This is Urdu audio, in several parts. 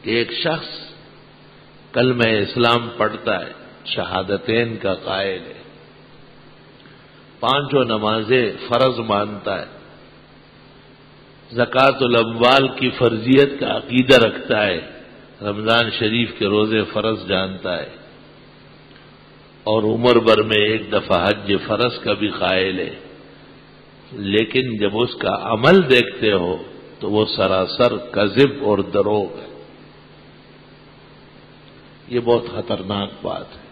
کہ ایک شخص کلمہ اسلام پڑھتا ہے، شہادتین کا قائل ہے، 5 نمازیں فرض مانتا ہے، زکوٰۃ الاموال کی فرضیت کا عقیدہ رکھتا ہے، رمضان شریف کے روزے فرض جانتا ہے، اور عمر بھر میں ایک دفعہ حج فرض کا بھی قائل ہے، لیکن جب اس کا عمل دیکھتے ہو تو وہ سراسر کذب اور دروغ ہے۔ یہ بہت خطرناک بات ہے۔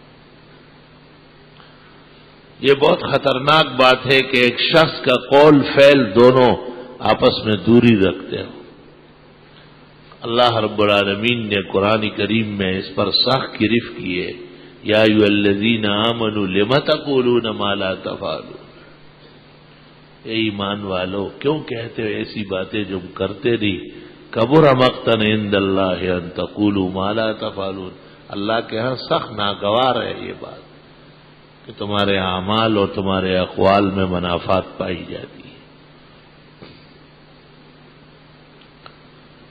یہ بہت خطرناک بات ہے کہ ایک شخص کا قول فعل دونوں آپس میں دوری رکھتے ہو۔ اللہ رب العالمین نے قرآن کریم میں اس پر سخت گرفت کی ہے، یا ایھا الذین آمنوا لم تقولون ما لا تفعلون، اے ایمان والو کیوں کہتے ہو ایسی باتیں جو کرتے نہیں؟ کبر مقتا عند اللہ ان تقولوا ما لا تفعلون، اللہ کے ہاں سخت ناگوار ہے یہ بات کہ تمہارے اعمال اور تمہارے اقوال میں منافات پائی جاتی ہے۔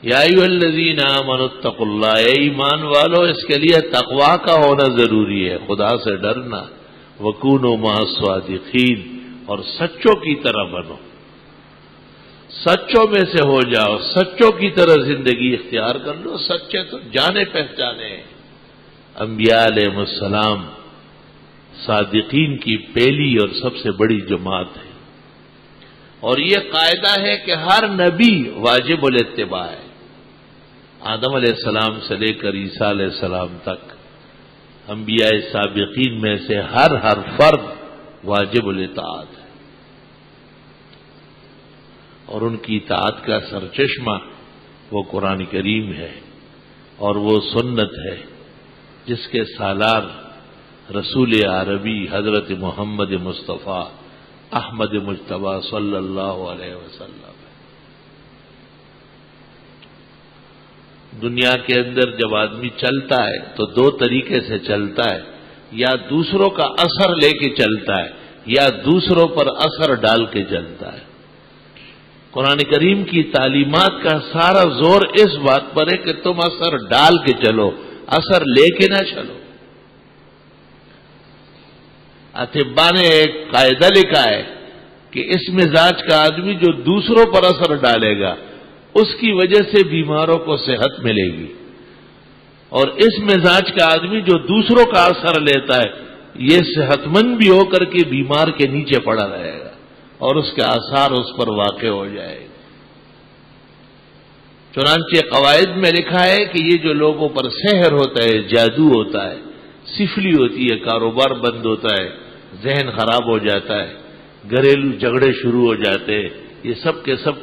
یا ایھا الذین آمنوا اتقوا اللہ، اے ایمان والو اس کے لیے تقویٰ کا ہونا ضروری ہے، خدا سے ڈرنا، وکونوا مع الصادقین، اور سچوں کی طرح بنو، سچوں میں سے ہو جاؤ، سچوں کی طرح زندگی اختیار کر لو۔ سچے تو جانے پہچانے ہیں، انبیاء علیہ السلام صادقین کی پہلی اور سب سے بڑی جماعت ہے، اور یہ قاعدہ ہے کہ ہر نبی واجب الاتباع ہے، آدم علیہ السلام سے لے کر عیسیٰ علیہ السلام تک انبیاء سابقین میں سے ہر فرد واجب الاطاعت ہے، اور ان کی اطاعت کا سرچشمہ وہ قرآن کریم ہے اور وہ سنت ہے جس کے سالار رسول عربی حضرت محمد مصطفیٰ احمد مجتبیٰ صلی اللہ علیہ وسلم ہے۔ دنیا کے اندر جب آدمی چلتا ہے تو 2 طریقے سے چلتا ہے، یا دوسروں کا اثر لے کے چلتا ہے یا دوسروں پر اثر ڈال کے چلتا ہے۔ قرآن کریم کی تعلیمات کا سارا زور اس بات پر ہے کہ تم اثر ڈال کے چلو، اثر لے کے نہ چلو۔ اطباء نے ایک قاعدہ لکھا ہے کہ اس مزاج کا آدمی جو دوسروں پر اثر ڈالے گا اس کی وجہ سے بیماروں کو صحت ملے گی، اور اس مزاج کا آدمی جو دوسروں کا اثر لیتا ہے یہ صحت مند بھی ہو کر کے بیمار کے نیچے پڑا رہے گا اور اس کے آثار اس پر واقع ہو جائے گا۔ چنانچہ قواعد میں لکھا ہے کہ یہ جو لوگوں پر سحر ہوتا ہے، جادو ہوتا ہے، سفلی ہوتی ہے، کاروبار بند ہوتا ہے، ذہن خراب ہو جاتا ہے، گھریلو جھگڑے شروع ہو جاتے ہیں، یہ سب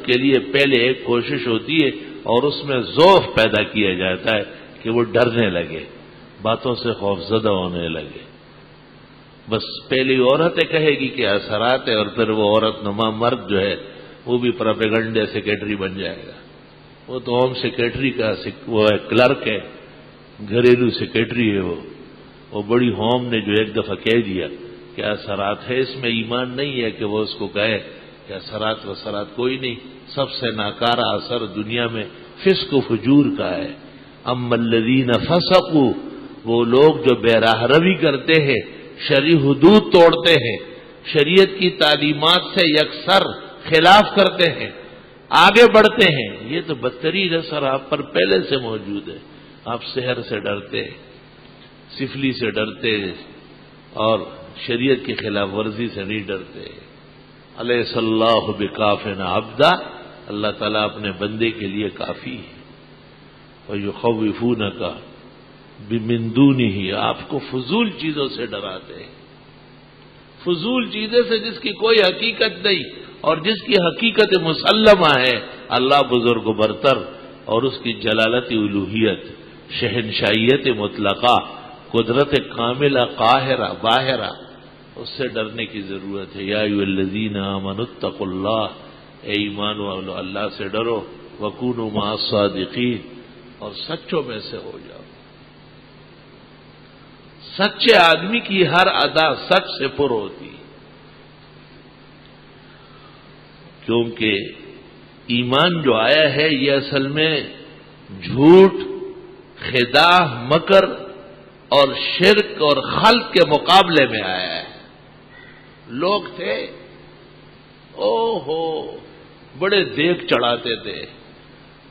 کے لیے پہلے ایک کوشش ہوتی ہے اور اس میں ذوف پیدا کیا جاتا ہے کہ وہ ڈرنے لگے، باتوں سے خوفزدہ ہونے لگے۔ بس پہلی عورتیں کہے گی کہ اثرات ہے، اور پھر وہ عورت نما مرد جو ہے وہ بھی پروپیگنڈا سیکرٹری بن جائے گا۔ وہ تو ہوم سیکرٹری کا وہ ہے، کلرک ہے، گھریلو سیکرٹری ہے وہ بڑی ہوم نے جو ایک دفعہ کہہ دیا کہ اثرات ہے، اس میں ایمان نہیں ہے کہ وہ اس کو کہے کہ اثرات وثرات کوئی نہیں، سب سے ناکارہ اثر دنیا میں فسق و فجور کا ہے۔ اما الذین فسقوا، وہ لوگ جو بے راہ روی کرتے ہیں، شرعی حدود توڑتے ہیں، شریعت کی تعلیمات سے یکسر خلاف کرتے ہیں، آگے بڑھتے ہیں، یہ تو بدترین اثر آپ پر پہلے سے موجود ہے۔ آپ سحر سے ڈرتے، سفلی سے ڈرتے اور شریعت کی خلاف ورزی سے نہیں ڈرتے۔ الیس اللہ بکاف عبدا، اللہ تعالیٰ اپنے بندے کے لیے کافی ہے۔ وَيُخَوِّفُونَكَ بِمِن دُونِهِ، آپ کو فضول چیزوں سے ڈراتے ہیں، فضول چیزیں سے جس کی کوئی حقیقت نہیں اور جس کی حقیقت مسلمہ ہے اللہ بزرگ و برتر، اور اس کی جلالت الوہیت، شہنشاہیت مطلقہ، قدرت کاملہ قاہرہ باہرہ، اس سے ڈرنے کی ضرورت ہے۔ یا ایھا الذین آمنوا اتقوا اللہ، اے ایمان والو اللہ سے ڈرو، وکونوا مع الصادقین، اور سچوں میں سے ہو جاؤ۔ سچے آدمی کی ہر ادا سچ سے پر ہوتی ہے، کیونکہ ایمان جو آیا ہے یہ اصل میں جھوٹ خداع، مکر اور شرک اور خلط کے مقابلے میں آیا ہے۔ لوگ تھے بڑے دیگ چڑھاتے تھے،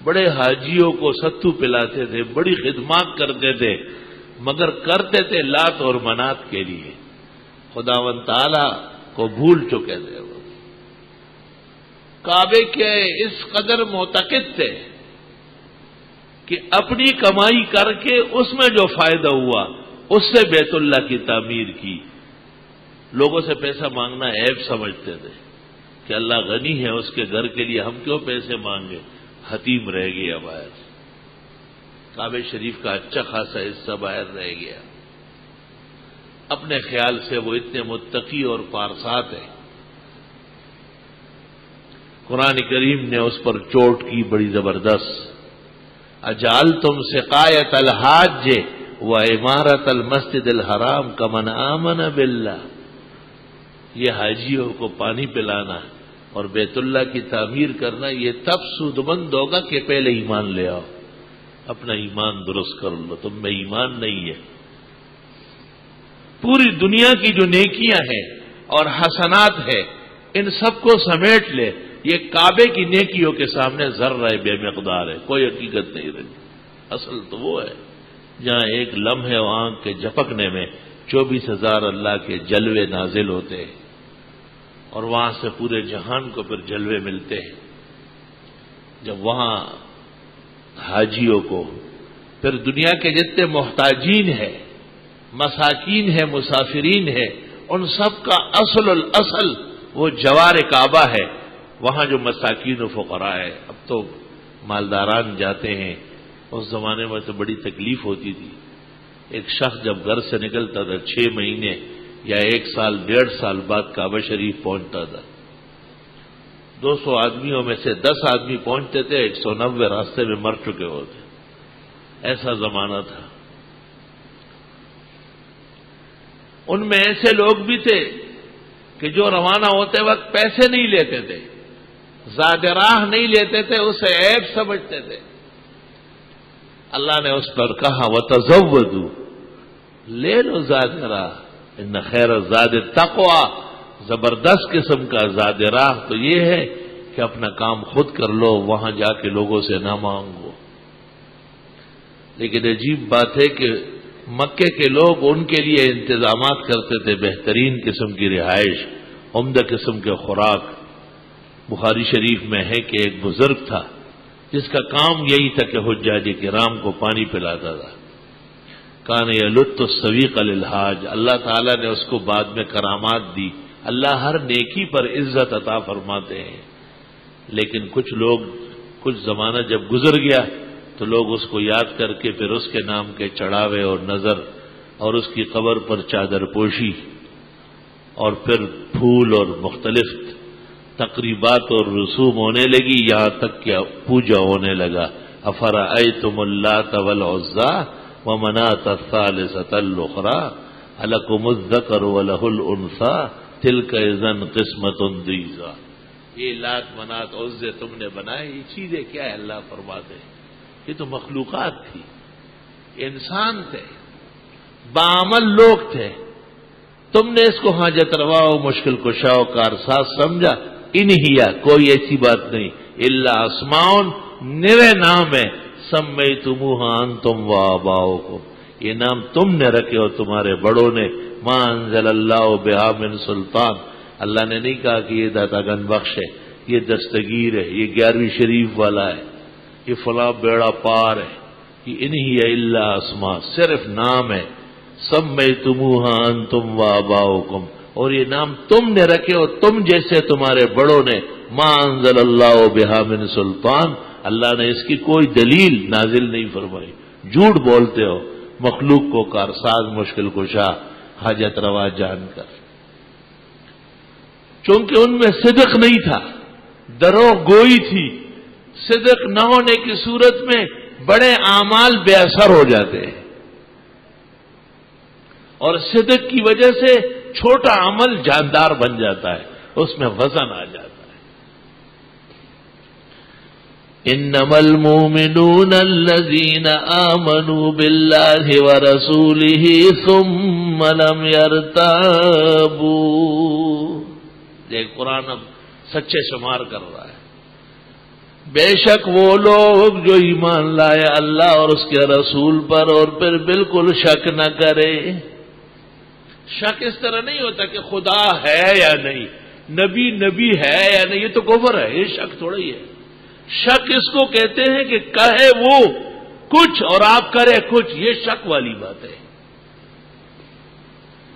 بڑے حاجیوں کو ستو پلاتے تھے، بڑی خدمات کرتے تھے، مگر کرتے تھے لات اور منات کے لیے، خداوند تعالی کو بھول چکے تھے۔ وہ کعبے کے اس قدر معتقد تھے کہ اپنی کمائی کر کے اس میں جو فائدہ ہوا اس سے بیت اللہ کی تعمیر کی۔ لوگوں سے پیسہ مانگنا عیب سمجھتے تھے کہ اللہ غنی ہے، اس کے گھر کے لیے ہم کیوں پیسے مانگے، حتیم رہ گیا باہر، کعبہ شریف کا اچھا خاصا حصہ باہر رہ گیا۔ اپنے خیال سے وہ اتنے متقی اور پارسات ہیں، قرآن کریم نے اس پر چوٹ کی بڑی زبردست۔ اجعلتم سقایت الحاج و عمارت المسجد الحرام کمن آمن باللہ، یہ حاجیوں کو پانی پلانا اور بیت اللہ کی تعمیر کرنا یہ تب سودمند ہوگا کہ پہلے ایمان لے آؤ، اپنا ایمان درست کر لو، تم میں ایمان نہیں ہے۔ پوری دنیا کی جو نیکیاں ہیں اور حسنات ہے ان سب کو سمیٹ لے، یہ کعبے کی نیکیوں کے سامنے ذرہ بے مقدار ہے، کوئی حقیقت نہیں رہی۔ اصل تو وہ ہے جہاں ایک لمحے آنکھ کے جھپکنے میں 24,000 اللہ کے جلوے نازل ہوتے ہیں، اور وہاں سے پورے جہان کو پھر جلوے ملتے ہیں۔ جب وہاں حاجیوں کو، پھر دنیا کے جتنے محتاجین ہیں، مساکین ہیں، مسافرین ہیں، ان سب کا اصل الاصل وہ جوار کعبہ ہے، وہاں جو مساکین و فقراء ہے۔ اب تو مالداران جاتے ہیں، اس زمانے میں تو بڑی تکلیف ہوتی تھی۔ ایک شخص جب گھر سے نکلتا تھا 6 مہینے یا 1 سال 1.5 سال بعد کعبہ شریف پہنچتا تھا۔ 200 آدمیوں میں سے 10 آدمی پہنچتے تھے، 190 راستے میں مر چکے ہوتے، ایسا زمانہ تھا۔ ان میں ایسے لوگ بھی تھے کہ جو روانہ ہوتے وقت پیسے نہیں لیتے تھے، زاد راہ نہیں لیتے تھے، اسے عیب سمجھتے تھے۔ اللہ نے اس پر کہا وَتَزَوَّدُوا، لے لو زاد راہ، ان خیر الزاد التقویٰ، زبردست قسم کا زاد راہ تو یہ ہے کہ اپنا کام خود کر لو، وہاں جا کے لوگوں سے نہ مانگو۔ لیکن عجیب بات ہے کہ مکے کے لوگ ان کے لیے انتظامات کرتے تھے، بہترین قسم کی رہائش، عمدہ قسم کے خوراک۔ بخاری شریف میں ہے کہ ایک بزرگ تھا جس کا کام یہی تھا کہ حجاج کرام کو پانی پلاتا تھا۔ کان یلت السویق للحاج، اللہ تعالیٰ نے اس کو بعد میں کرامات دی۔ اللہ ہر نیکی پر عزت عطا فرماتے ہیں، لیکن کچھ لوگ، کچھ زمانہ جب گزر گیا تو لوگ اس کو یاد کر کے پھر اس کے نام کے چڑھاوے اور نظر اور اس کی قبر پر چادر پوشی اور پھر پھول اور مختلف تقریبات اور رسوم ہونے لگی، یہاں تک کہ پوجا ہونے لگا۔ افرأیتم اللات والعزی ومناة الثالثة الأخرى ألکم الذکر وله الأنثى تلک اذا قسمۃ ضیزی، یہ لات منات عزے تم نے بنائے، یہ چیزیں کیا ہے؟ اللہ فرماتے ہیں یہ تو مخلوقات تھی، انسان تھے، بعمل لوگ تھے، تم نے اس کو حاجت روا و مشکل کشا و کارساز سمجھا۔ انہیا، کوئی ایسی بات نہیں، الا اسماء، نوے نام ہے، سمیتموها انتم وآباؤکم، یہ نام تم نے رکھے اور تمہارے بڑوں نے، ما انزل اللہ بہا من سلطان، اللہ نے نہیں کہا کہ یہ داتا گن بخش ہے، یہ دستگیر ہے، یہ 11ویں شریف والا ہے، یہ فلاں بیڑا پار ہے، یہ انہی الا اسماء، صرف نام ہے، سمیتموها انتم وآباؤکم، اور یہ نام تم نے رکھے اور تم جیسے تمہارے بڑوں نے، ما انزل اللہ بہا من سلطان، اللہ نے اس کی کوئی دلیل نازل نہیں فرمائی، جھوٹ بولتے ہو مخلوق کو کارساز مشکل کشا حاجت روا جان کر، چونکہ ان میں صدق نہیں تھا، دروغ گوئی تھی۔ صدق نہ ہونے کی صورت میں بڑے اعمال بے اثر ہو جاتے ہیں، اور صدق کی وجہ سے چھوٹا عمل جاندار بن جاتا ہے، اس میں وزن آ جاتا ہے۔ انما المؤمنون الذين آمنوا بالله ورسوله ثم لم يرتابوا. دیکھ قرآن اب سچے شمار کر رہا ہے. بے شک وہ لوگ جو ایمان لائے اللہ اور اس کے رسول پر اور پھر بالکل شک نہ کرے. شک اس طرح نہیں ہوتا کہ خدا ہے یا نہیں، نبی ہے یا نہیں، یہ تو کفر ہے، یہ شک تھوڑا ہی ہے. شک اس کو کہتے ہیں کہ کہے وہ کچھ اور آپ کرے کچھ، یہ شک والی بات ہے.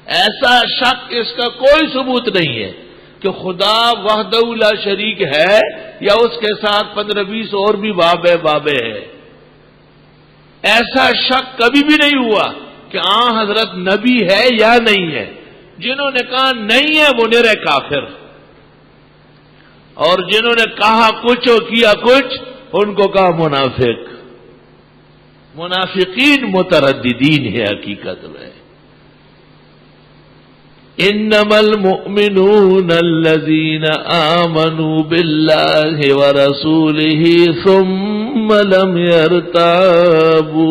ایسا شک اس کا کوئی ثبوت نہیں ہے کہ خدا وحدہ لا شریک ہے یا اس کے ساتھ 15-20 اور بھی بابے ہے. ایسا شک کبھی بھی نہیں ہوا کہ حضرت نبی ہے یا نہیں ہے. جنہوں نے کہا نہیں ہے وہ نرے کافر، اور جنہوں نے کہا کچھ اور کیا کچھ ان کو کہا منافق. منافقین مترددین ہے حقیقت میں. انما المؤمنون الذين آمنوا بالله ورسوله ثم لم يرتابوا.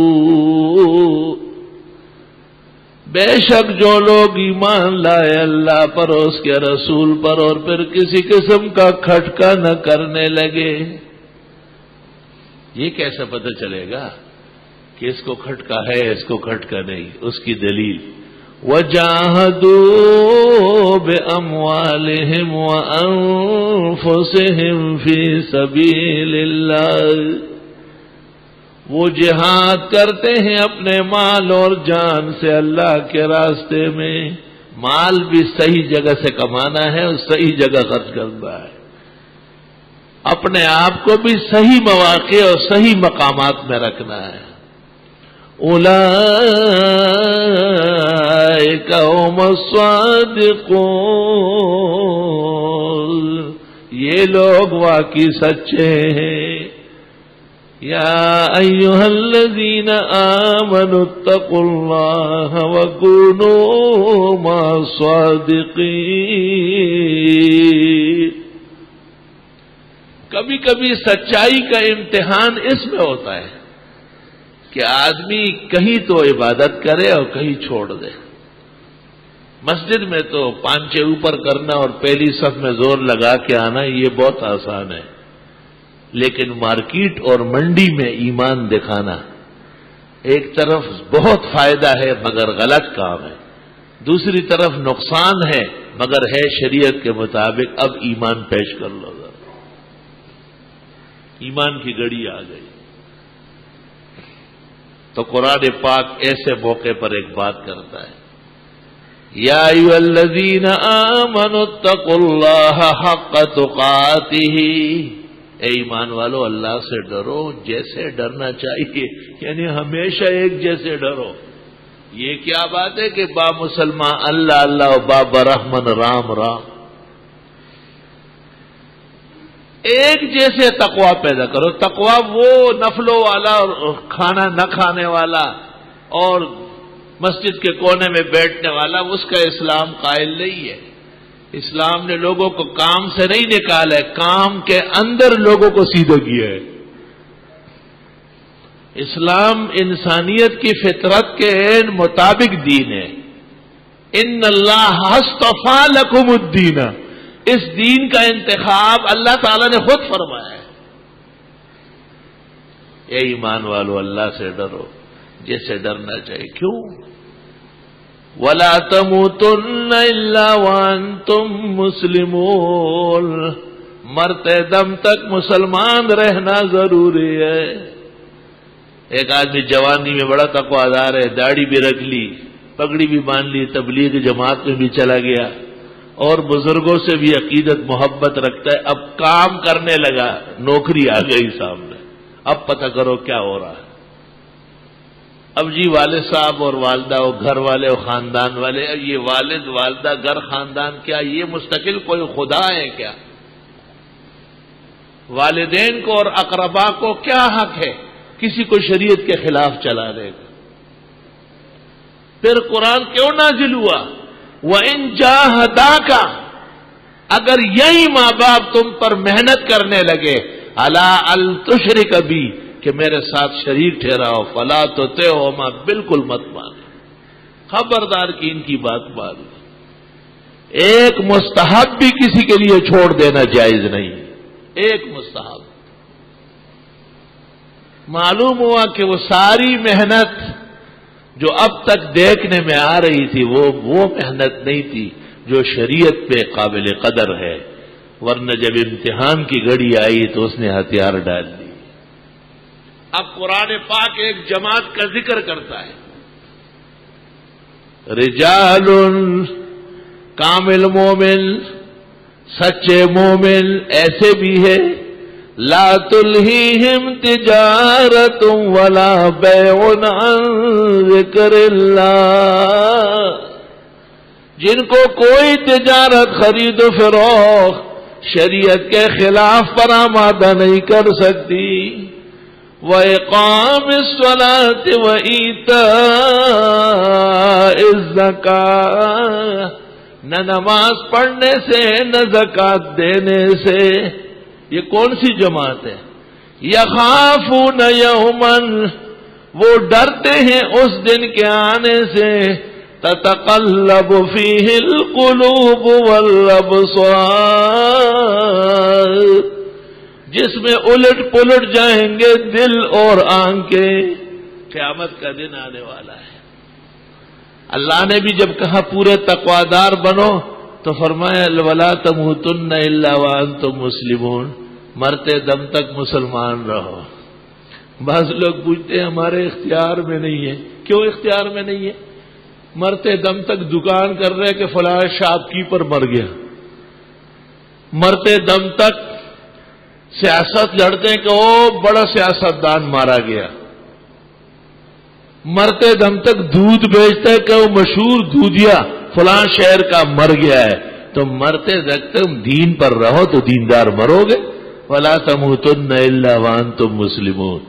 بے شک جو لوگ ایمان لائے اللہ پر اور اس کے رسول پر اور پھر کسی قسم کا کھٹکا نہ کرنے لگے. یہ کیسے پتہ چلے گا کہ اس کو کھٹکا ہے اس کو کھٹکا نہیں؟ اس کی دلیل وَجَاهَدُوا بِأَمْوَالِهِمْ وَأَنفُسِهِمْ فِي سَبِيلِ اللَّهِ. وہ جہاد کرتے ہیں اپنے مال اور جان سے اللہ کے راستے میں. مال بھی صحیح جگہ سے کمانا ہے اور صحیح جگہ خرچ کرنا ہے. اپنے آپ کو بھی صحیح مواقع اور صحیح مقامات میں رکھنا ہے. اولئک هم الصادقون. یہ لوگ واقعی سچے ہیں. یا ایھا الذین آمنوا اتقوا اللہ وکونوا مع الصادقین. کبھی کبھی سچائی کا امتحان اس میں ہوتا ہے کہ آدمی کہیں تو عبادت کرے اور کہیں چھوڑ دے. مسجد میں تو پانچے اوپر کرنا اور پہلی صف میں زور لگا کے آنا یہ بہت آسان ہے، لیکن مارکیٹ اور منڈی میں ایمان دکھانا ایک طرف بہت فائدہ ہے مگر غلط کام ہے، دوسری طرف نقصان ہے مگر ہے شریعت کے مطابق. اب ایمان پیش کر لو. ایمان کی گھڑی آ گئی. تو قرآن پاک ایسے موقع پر ایک بات کرتا ہے، یا ایھا الذین آمنوا اتقوا اللہ حق تقاتہ. اے ایمان والو اللہ سے ڈرو جیسے ڈرنا چاہیے، یعنی ہمیشہ ایک جیسے ڈرو. یہ کیا بات ہے کہ با مسلمان اللہ اللہ و با برحمن رام رام. ایک جیسے تقوی پیدا کرو. تقوی وہ نفلوں والا اور کھانا نہ کھانے والا اور مسجد کے کونے میں بیٹھنے والا اس کا اسلام قائل نہیں ہے. اسلام نے لوگوں کو کام سے نہیں نکالا ہے، کام کے اندر لوگوں کو سیدھا کیا ہے. اسلام انسانیت کی فطرت کے مطابق دین ہے. ان اللہ اصطفیٰ لکم الدین. اس دین کا انتخاب اللہ تعالی نے خود فرمایا ہے. اے ایمان والو اللہ سے ڈرو جیسے ڈرنا چاہیے. کیوں؟ وَلَا تَمُوتُنَّ إِلَّا وَأَنْتُمْ مُسْلِمُونَ. مرتے دم تک مسلمان رہنا ضروری ہے. ایک آدمی جوانی میں بڑا تقویدار ہے، داڑھی بھی رکھ لی، پگڑی بھی باندھ لی، تبلیغ جماعت میں بھی چلا گیا اور بزرگوں سے بھی عقیدت محبت رکھتا ہے. اب کام کرنے لگا، نوکری آ گئی سامنے، اب پتہ کرو کیا ہو رہا ہے. اب جی والد صاحب اور والدہ اور گھر والے اور خاندان والے، یہ والد والدہ گھر خاندان کیا یہ مستقل کوئی خدا ہے کیا؟ والدین کو اور اقربا کو کیا حق ہے کسی کو شریعت کے خلاف چلانے کا؟ پھر قرآن کیوں نازل ہوا؟ وَإِن جَاهَدَاكَ. اگر یہی ماں باپ تم پر محنت کرنے لگے، الا ال تشرک بی کہ میرے ساتھ شریک ٹھہراؤ، فلا تطعهما بالکل مت مان، خبردار کی ان کی بات مان۔ ایک مستحب بھی کسی کے لیے چھوڑ دینا جائز نہیں، ایک مستحب۔ معلوم ہوا کہ وہ ساری محنت جو اب تک دیکھنے میں آ رہی تھی وہ محنت نہیں تھی جو شریعت پہ قابل قدر ہے، ورنہ جب امتحان کی گھڑی آئی تو اس نے ہتھیار ڈال دی۔ اب قرآن پاک ایک جماعت کا ذکر کرتا ہے، رجال کامل مومن، سچے مومن ایسے بھی ہے، لا تلہیہم تجارت ولا بیع عن ذکر اللہ، جن کو کوئی تجارت خرید و فروخت شریعت کے خلاف پر آمادہ نہیں کر سکتی، وَإِقَامِ الصَّلَاةِ وَإِيتَاءِ الزَّكَاةِ، نہ نماز پڑھنے سے نہ زکات دینے سے۔ یہ کون سی جماعت ہے؟ یخافون یومن، وہ ڈرتے ہیں اس دن کے آنے سے، تتقلب فیہ القلوب والابصار، جس میں الٹ پلٹ جائیں گے دل اور آنکھیں۔ قیامت کا دن آنے والا ہے۔ اللہ نے بھی جب کہا پورے تقوادار بنو تو فرمایا وَلَا تَمُوتُنَّ إِلَّا وَأَنْتُمْ مُسْلِمُونَ، مرتے دم تک مسلمان رہو۔ بعض لوگ پوچھتے ہیں ہمارے اختیار میں نہیں ہے۔ کیوں اختیار میں نہیں ہے؟ مرتے دم تک دکان کر رہے کہ فلاں شاپ کیپر مر گیا، مرتے دم تک سیاست لڑتے ہیں کہ وہ بڑا سیاستدان مارا گیا، مرتے دم تک دودھ بیچتے ہیں کہ وہ مشہور دودھیا فلاں شہر کا مر گیا ہے۔ تو مرتے تک تم دین پر رہو تو دیندار مرو گے۔ وَلَا تَمُوتُنَّ إِلَّا وَأَنْتُمْ مُسْلِمُونَ۔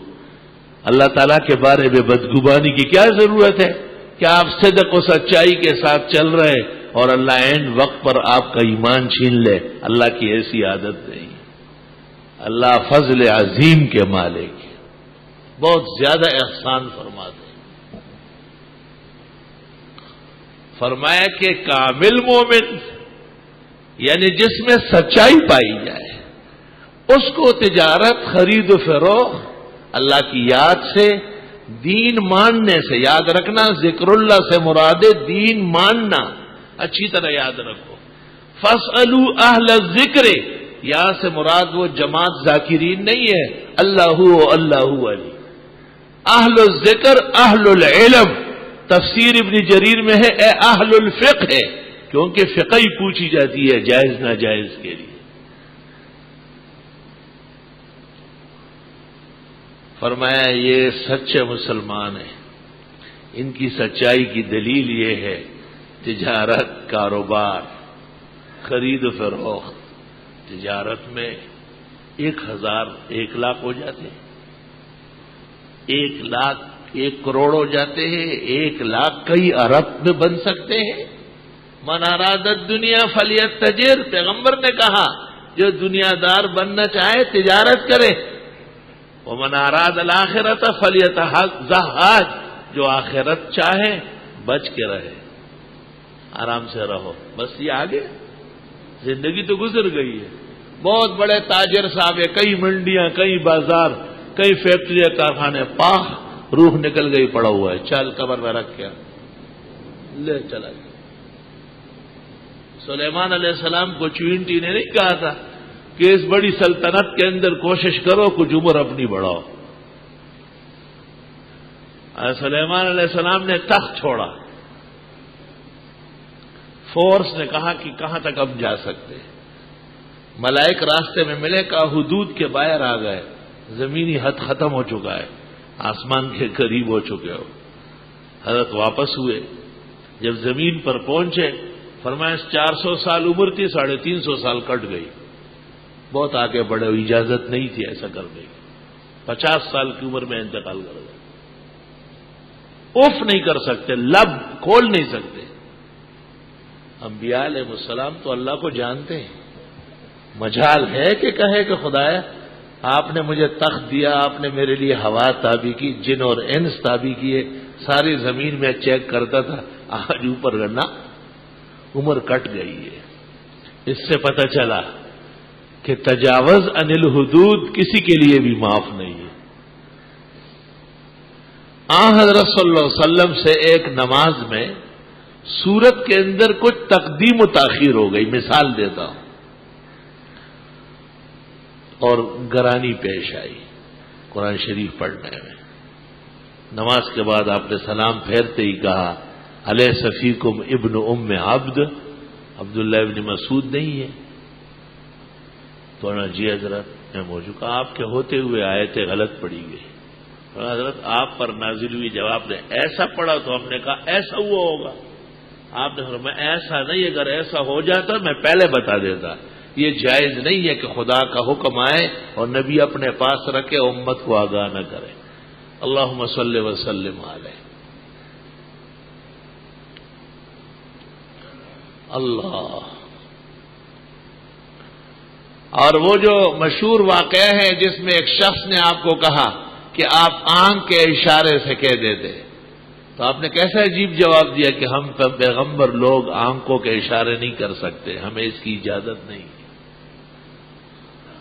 اللہ تعالیٰ کے بارے میں بدگمانی کی کیا ضرورت ہے کہ آپ صدق و سچائی کے ساتھ چل رہے اور اللہ عین وقت پر آپ کا ایمان چھین لے؟ اللہ کی ایسی عادت نہیں۔ اللہ فضل عظیم کے مالک، بہت زیادہ احسان فرماتے ہیں۔ فرمایا کہ کامل مومن یعنی جس میں سچائی پائی جائے، اس کو تجارت خرید و فروخت اللہ کی یاد سے، دین ماننے سے، یاد رکھنا ذکر اللہ سے مراد دین ماننا، اچھی طرح یاد رکھو۔ فاسألوا اہل الذکر، یہاں سے مراد وہ جماعت ذاکرین نہیں ہے، اللہ علی۔ اہل الذکر اہل العلم، تفسیر ابن جریر میں ہے اے اہل الفقہ ہے، کیونکہ فقہ ہی پوچھی جاتی ہے جائز ناجائز کے لیے۔ فرمایا یہ سچے مسلمان ہیں، ان کی سچائی کی دلیل یہ ہے تجارت، کاروبار، خرید و فروخت۔ تجارت میں 1,000 1,00,000 ہو جاتے ہیں، 1,00,000 1 کروڑ ہو جاتے ہیں، 1,00,000 کئی ارب میں بن سکتے ہیں۔ من اراد الدنیا فلیتجر، پیغمبر نے کہا جو دنیا دار بننا چاہے تجارت کرے۔ ومن اراد الاخرۃ فلیتزہد، جو آخرت چاہے بچ کے رہے، آرام سے رہو۔ بس یہ آگے زندگی تو گزر گئی ہے۔ بہت بڑے تاجر صاحب ہیں، کئی منڈیاں، کئی بازار، کئی فیکٹریاں، کارخانے، پاخ روح نکل گئی، پڑا ہوا ہے، چل قبر میں رکھ کے لے چلا گیا۔ سلیمان علیہ السلام کو چوینٹی نے نہیں کہا تھا کہ اس بڑی سلطنت کے اندر کوشش کرو کچھ عمر اپنی بڑھاؤ۔ سلیمان علیہ السلام نے تخت چھوڑا، فورس نے کہا کہ کہاں تک اب جا سکتے، ملائک راستے میں ملے، کہا حدود کے باہر آ گئے، زمینی حد ختم ہو چکا ہے، آسمان کے قریب ہو چکے ہو۔ حضرت واپس ہوئے، جب زمین پر پہنچے فرمایا 400 سال عمر تھی، 350 سال کٹ گئی، بہت آگے بڑھے، اجازت نہیں تھی ایسا کرنے کی، 50 سال کی عمر میں انتقال کر گئے، اف نہیں کر سکتے، لب کھول نہیں سکتے۔ انبیاء علیہ السلام تو اللہ کو جانتے ہیں، مجال ہے کہ کہے کہ خدایا آپ نے مجھے تخت دیا، آپ نے میرے لیے ہوا تابع کی، جن اور انس تابع کیے، ساری زمین میں چیک کرتا تھا، آج اوپر کرنا عمر کٹ گئی ہے۔ اس سے پتہ چلا کہ تجاوز عن الحدود کسی کے لیے بھی معاف نہیں ہے۔ حضرت صلی اللہ علیہ وسلم سے ایک نماز میں سورت کے اندر کچھ تقدیم و تاخیر ہو گئی، مثال دیتا ہوں، اور گرانی پیش آئی قرآن شریف پڑھنے میں۔ نماز کے بعد آپ نے سلام پھیرتے ہی کہا الیس فیکم ابن ام عبد، عبداللہ ابن مسعود نہیں ہے؟ تو جی حضرت میں موجود، کہا آپ کے ہوتے ہوئے آیتیں غلط پڑھی گئی۔ حضرت آپ پر نازل ہوئی، جب آپ نے ایسا پڑھا تو ہم نے کہا ایسا ہوا ہوگا، آپ نے فرمایا ایسا نہیں، اگر ایسا ہو جاتا میں پہلے بتا دیتا۔ یہ جائز نہیں ہے کہ خدا کا حکم آئے اور نبی اپنے پاس رکھے امت کو آگاہ نہ کرے۔ اللہم صلی وسلم علیہ۔ اللہ۔ اور وہ جو مشہور واقعہ ہے جس میں ایک شخص نے آپ کو کہا کہ آپ آنکھ کے اشارے سے کہہ دیتے، تو آپ نے کیسا عجیب جواب دیا کہ ہم پیغمبر لوگ آنکھوں کے اشارے نہیں کر سکتے، ہمیں اس کی اجازت نہیں۔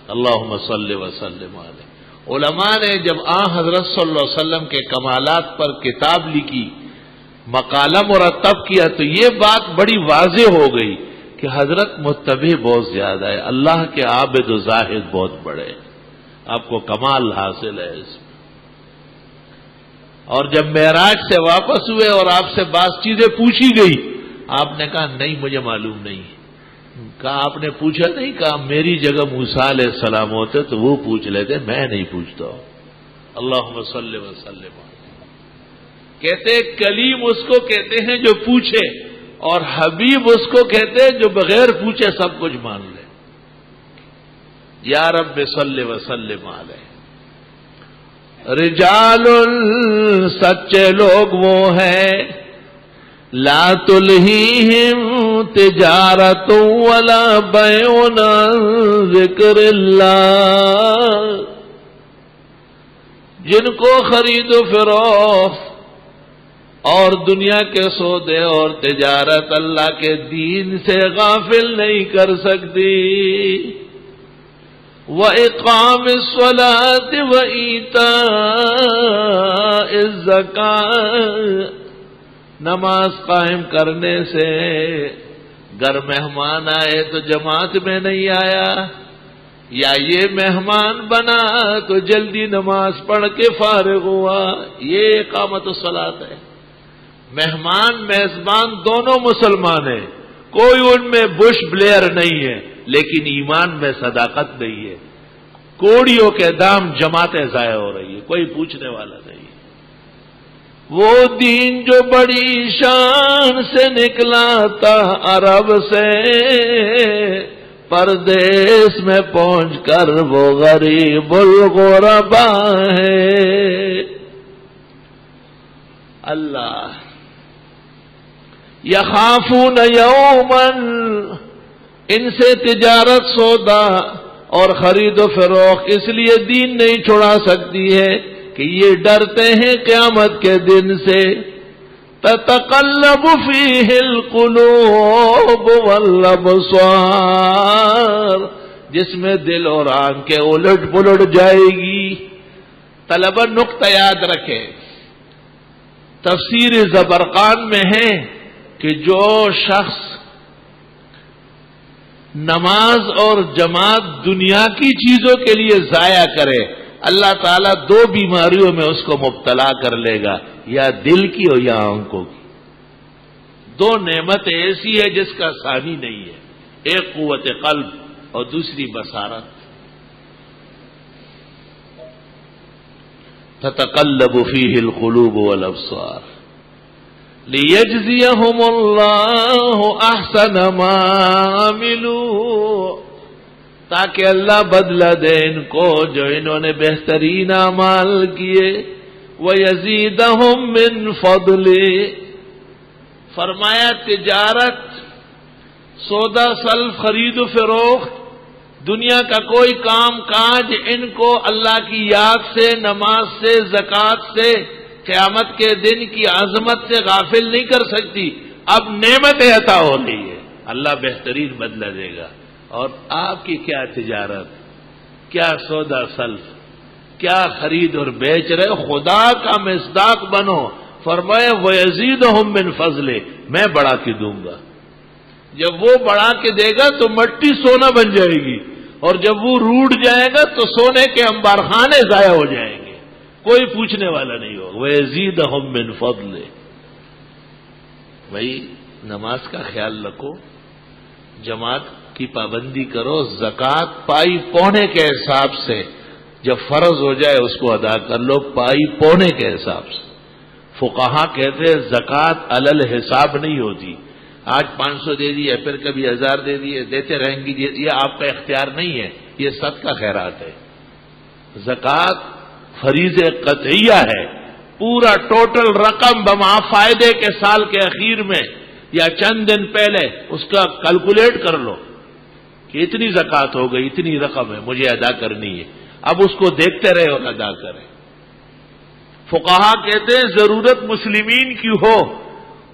اللہم صلی وسلم علیہ۔ علماء نے جب حضرت صلی اللہ علیہ وسلم کے کمالات پر کتاب لکھی، مقالہ مرتب کیا، تو یہ بات بڑی واضح ہو گئی کہ حضرت متبع بہت زیادہ ہے، اللہ کے عابد و زاہد بہت بڑے، آپ کو کمال حاصل ہے اس میں۔ اور جب معراج سے واپس ہوئے اور آپ سے بعض چیزیں پوچھی گئی، آپ نے کہا نہیں مجھے معلوم نہیں۔ کہا آپ نے پوچھا نہیں؟ کہا میری جگہ موسیٰ علیہ السلام ہوتے تو وہ پوچھ لیتے، میں نہیں پوچھتا ہوں۔ اللہم صلی وسلم۔ کہتے کلیم اس کو کہتے ہیں جو پوچھے، اور حبیب اس کو کہتے ہیں جو بغیر پوچھے سب کچھ مان لے۔ یا رب صلی وسلم علیہ۔ رجال، سچے لوگ وہ ہیں، لا تلہیہم تجارت ولا بیع عن ذکر اللہ، جن کو خرید و فروخت اور دنیا کے سودے اور تجارت اللہ کے دین سے غافل نہیں کر سکتی۔ وَإِقَامِ الصَّلَاةِ وَإِيتَاءِ الزَّكَاةِ، نماز قائم کرنے سے، گھر مہمان آئے تو جماعت میں نہیں آیا، یا یہ مہمان بنا تو جلدی نماز پڑھ کے فارغ ہوا، یہ اقامت الصلاۃ ہے۔ مہمان میزبان دونوں مسلمان ہیں، کوئی ان میں بش بلیئر نہیں ہے، لیکن ایمان میں صداقت نہیں ہے۔ کوڑیوں کے دام جماعتیں ضائع ہو رہی ہے، کوئی پوچھنے والا نہیں۔ وہ دین جو بڑی شان سے نکلا تھا عرب سے، پردیس میں پہنچ کر وہ غریب الغربا ہے۔ اللہ یخافون یوما، ان سے تجارت سودا اور خرید و فروخت اس لیے دین نہیں چھڑا سکتی ہے کہ یہ ڈرتے ہیں قیامت کے دن سے، تتقلب فیہ القلوب والابصار، جس میں دل اور آنکھیں الٹ پلٹ جائے گی۔ طلبہ نقطہ یاد رکھے، تفسیر زبرقان میں ہے کہ جو شخص نماز اور جماعت دنیا کی چیزوں کے لیے ضائع کرے، اللہ تعالیٰ دو بیماریوں میں اس کو مبتلا کر لے گا، یا دل کی اور یا آنکھوں کی۔ دو نعمت ایسی ہے جس کا ثانی نہیں ہے، ایک قوت قلب اور دوسری بصارت۔ تتقلب فیہ القلوب والابصار لیجزیہم اللہ احسن ما عملوا، تاکہ اللہ بدلہ دے ان کو جو انہوں نے بہترین اعمال کیے، وَيَزِيدَهُم مِّن فَضْلِهِ، فرمایا تجارت، سودا سلف، خرید و فروخت دنیا کا کوئی کام کاج ان کو اللہ کی یاد سے، نماز سے، زکوٰۃ سے، قیامت کے دن کی عظمت سے غافل نہیں کر سکتی۔ اب نعمتیں عطا ہو رہی ہے، اللہ بہترین بدلہ دے گا۔ اور آپ کی کیا تجارت، کیا سودا سلف، کیا خرید اور بیچ رہے، خدا کا مصداق بنو۔ فرمائے وَيَزِيدُهُم مِّن فَضْلِهِ، میں بڑھا کے دوں گا۔ جب وہ بڑھا کے دے گا تو مٹی سونا بن جائے گی، اور جب وہ روٹ جائے گا تو سونے کے انبار خانے ضائع ہو جائیں گے، کوئی پوچھنے والا نہیں ہوگا۔ وَيَزِيدُهُم مِّن فَضْلِهِ۔ بھائی نماز کا خیال رکھو، جماعت کی پابندی کرو، زکوٰۃ پائی پونے کے حساب سے، جب فرض ہو جائے اس کو ادا کر لو، پائی پونے کے حساب سے۔ فقہا کہتے ہیں زکوٰۃ علی الحساب نہیں ہوتی، آج 500 دے دیے پھر کبھی 1000 دے دیے، دیتے رہیں گی، یہ آپ کا اختیار نہیں ہے، یہ صدقہ خیرات ہے۔ زکوٰۃ فریضہ قطعیہ ہے، پورا ٹوٹل رقم بما فائدے کے سال کے اخیر میں یا چند دن پہلے اس کا کیلکولیٹ کر لو کہ اتنی زکوٰۃ ہو گئی، اتنی رقم ہے مجھے ادا کرنی ہے، اب اس کو دیکھتے رہے اور ادا کریں۔ فقہا کہتے ہیں ضرورت مسلمین کی ہو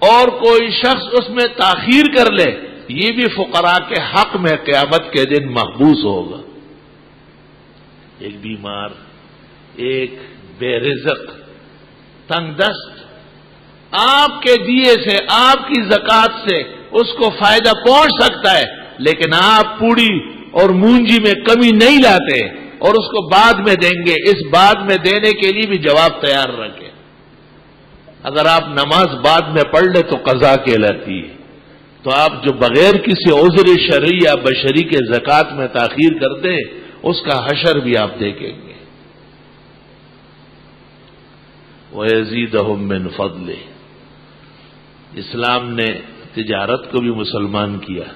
اور کوئی شخص اس میں تاخیر کر لے، یہ بھی فقراء کے حق میں قیامت کے دن محبوس ہوگا۔ ایک بیمار، ایک بے رزق، تنگ دست، آپ کے دیے سے، آپ کی زکوٰۃ سے اس کو فائدہ پہنچ سکتا ہے، لیکن آپ پوڑی اور مونجی میں کمی نہیں لاتے اور اس کو بعد میں دیں گے، اس بعد میں دینے کے لیے بھی جواب تیار رکھیں۔ اگر آپ نماز بعد میں پڑھ لیں تو قضا کہلاتی ہے، تو آپ جو بغیر کسی عذر شرعی یا بشری کے زکوٰۃ میں تاخیر کرتے ہیں اس کا حشر بھی آپ دیکھیں گے۔ وَيَزِيدُهُم مِّن فَضْلِهِ۔ اسلام نے تجارت کو بھی مسلمان کیا،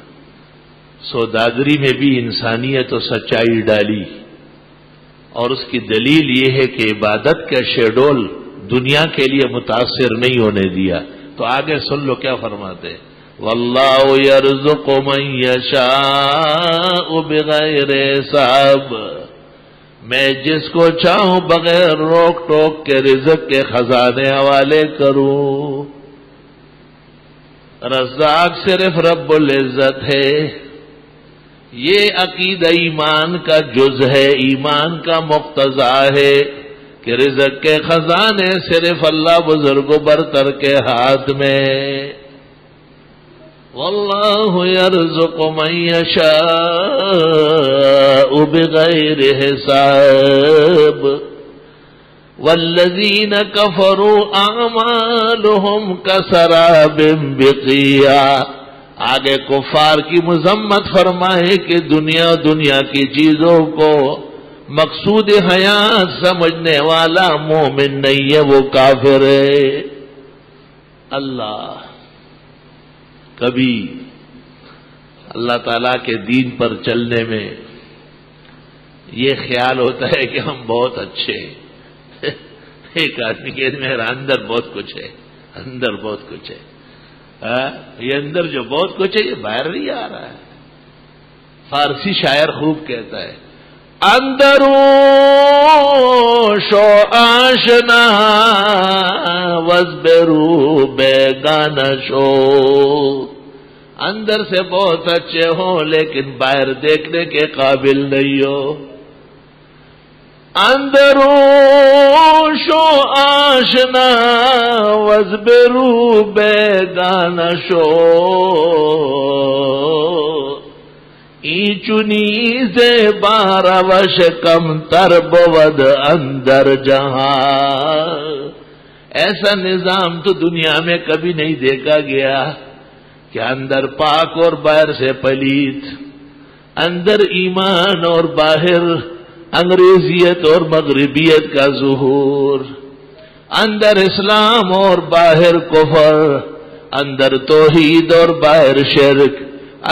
سوداگری میں بھی انسانیت و سچائی ڈالی، اور اس کی دلیل یہ ہے کہ عبادت کا شیڈول دنیا کے لیے متاثر نہیں ہونے دیا۔ تو آگے سن لو کیا فرماتے ہیں، وَاللَّهُ يَرْزُقُ مَن يَشَاءُ بِغَيْرِ حِسَابٍ، میں جس کو چاہوں بغیر روک ٹوک کے رزق کے خزانے حوالے کروں۔ رزاق صرف رب العزت ہے، یہ عقیدہ ایمان کا جز ہے، ایمان کا مقتضا ہے کہ رزق کے خزانے صرف اللہ بزرگ و برتر کے ہاتھ میں۔ واللہ یرزق من یشاء بغیر حساب والذین کفروا اعمالهم کسراب بقیعہ۔ آگے کفار کی مذمت فرمائے کہ دنیا کی چیزوں کو مقصود حیات سمجھنے والا مومن نہیں ہے، وہ کافر ہے۔ اللہ کبھی اللہ تعالیٰ کے دین پر چلنے میں یہ خیال ہوتا ہے کہ ہم بہت اچھے ہیں، ایک آدمی کے میرا اندر بہت کچھ ہے، اندر بہت کچھ ہے، یہ اندر جو بہت کچھ ہے یہ باہر نہیں آ رہا ہے۔ فارسی شاعر خوب کہتا ہے، اندروں شو آشنا وزبرو بیگانہ شو، اندر سے بہت اچھے ہوں لیکن باہر دیکھنے کے قابل نہیں ہو۔ اندروں شو آشنا وزبرو بیگانہ شو، چنی سے بارہ وش کم تر بود اندر جہاں۔ ایسا نظام تو دنیا میں کبھی نہیں دیکھا گیا کہ اندر پاک اور باہر سے پلیت، اندر ایمان اور باہر انگریزیت اور مغربیت کا ظہور، اندر اسلام اور باہر کفر، اندر توحید اور باہر شرک،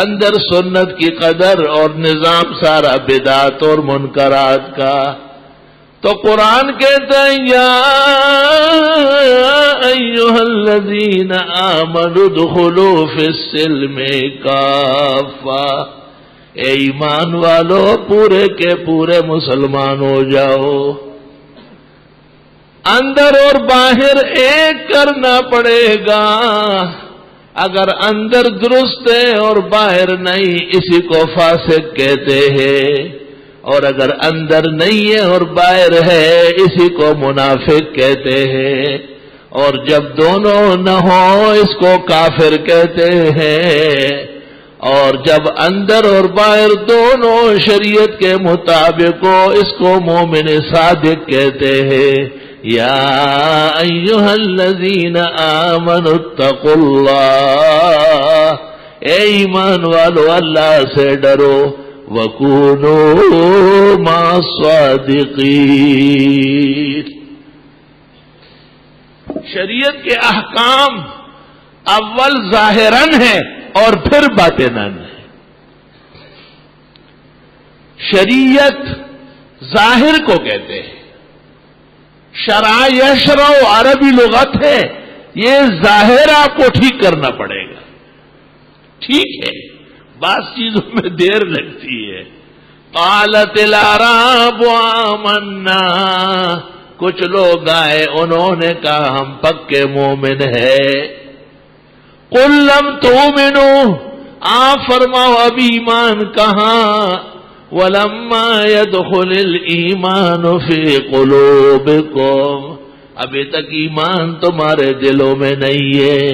اندر سنت کی قدر اور نظام سارا بدعت اور منکرات کا۔ تو قرآن کہتا ہے یا ایھا الذین آمنوا ادخلوا فی السلم کافہ، اے ایمان والو پورے کے پورے مسلمان ہو جاؤ. اندر اور باہر ایک کرنا پڑے گا. اگر اندر درست ہے اور باہر نہیں اسی کو فاسق کہتے ہیں، اور اگر اندر نہیں ہے اور باہر ہے اسی کو منافق کہتے ہیں، اور جب دونوں نہ ہو اس کو کافر کہتے ہیں، اور جب اندر اور باہر دونوں شریعت کے مطابق ہو اس کو مومن صادق کہتے ہیں. یا ایھا الذین آمنوا اتقوا اللہ، اے ایمان والو اللہ سے ڈرو. وَكُونُوا مَعَ الصَّادِقِينَ. شریعت کے احکام اول ظاہراً ہے اور پھر باطناً ہے. شریعت ظاہر کو کہتے ہیں. شرع یشرع عربی لغت ہے، یہ ظاہر آپ کو ٹھیک کرنا پڑے گا. ٹھیک ہے، بعض چیزوں میں دیر لگتی ہے. قالت الاعراب آمنا، کچھ لوگ آئے انہوں نے کہا ہم پکے مومن ہیں. قل لم تؤمنوا، آپ فرماؤ اب ایمان کہاں. ولما يدخل الایمان فی قلوبکم، ابھی تک ایمان تمہارے دلوں میں نہیں ہے.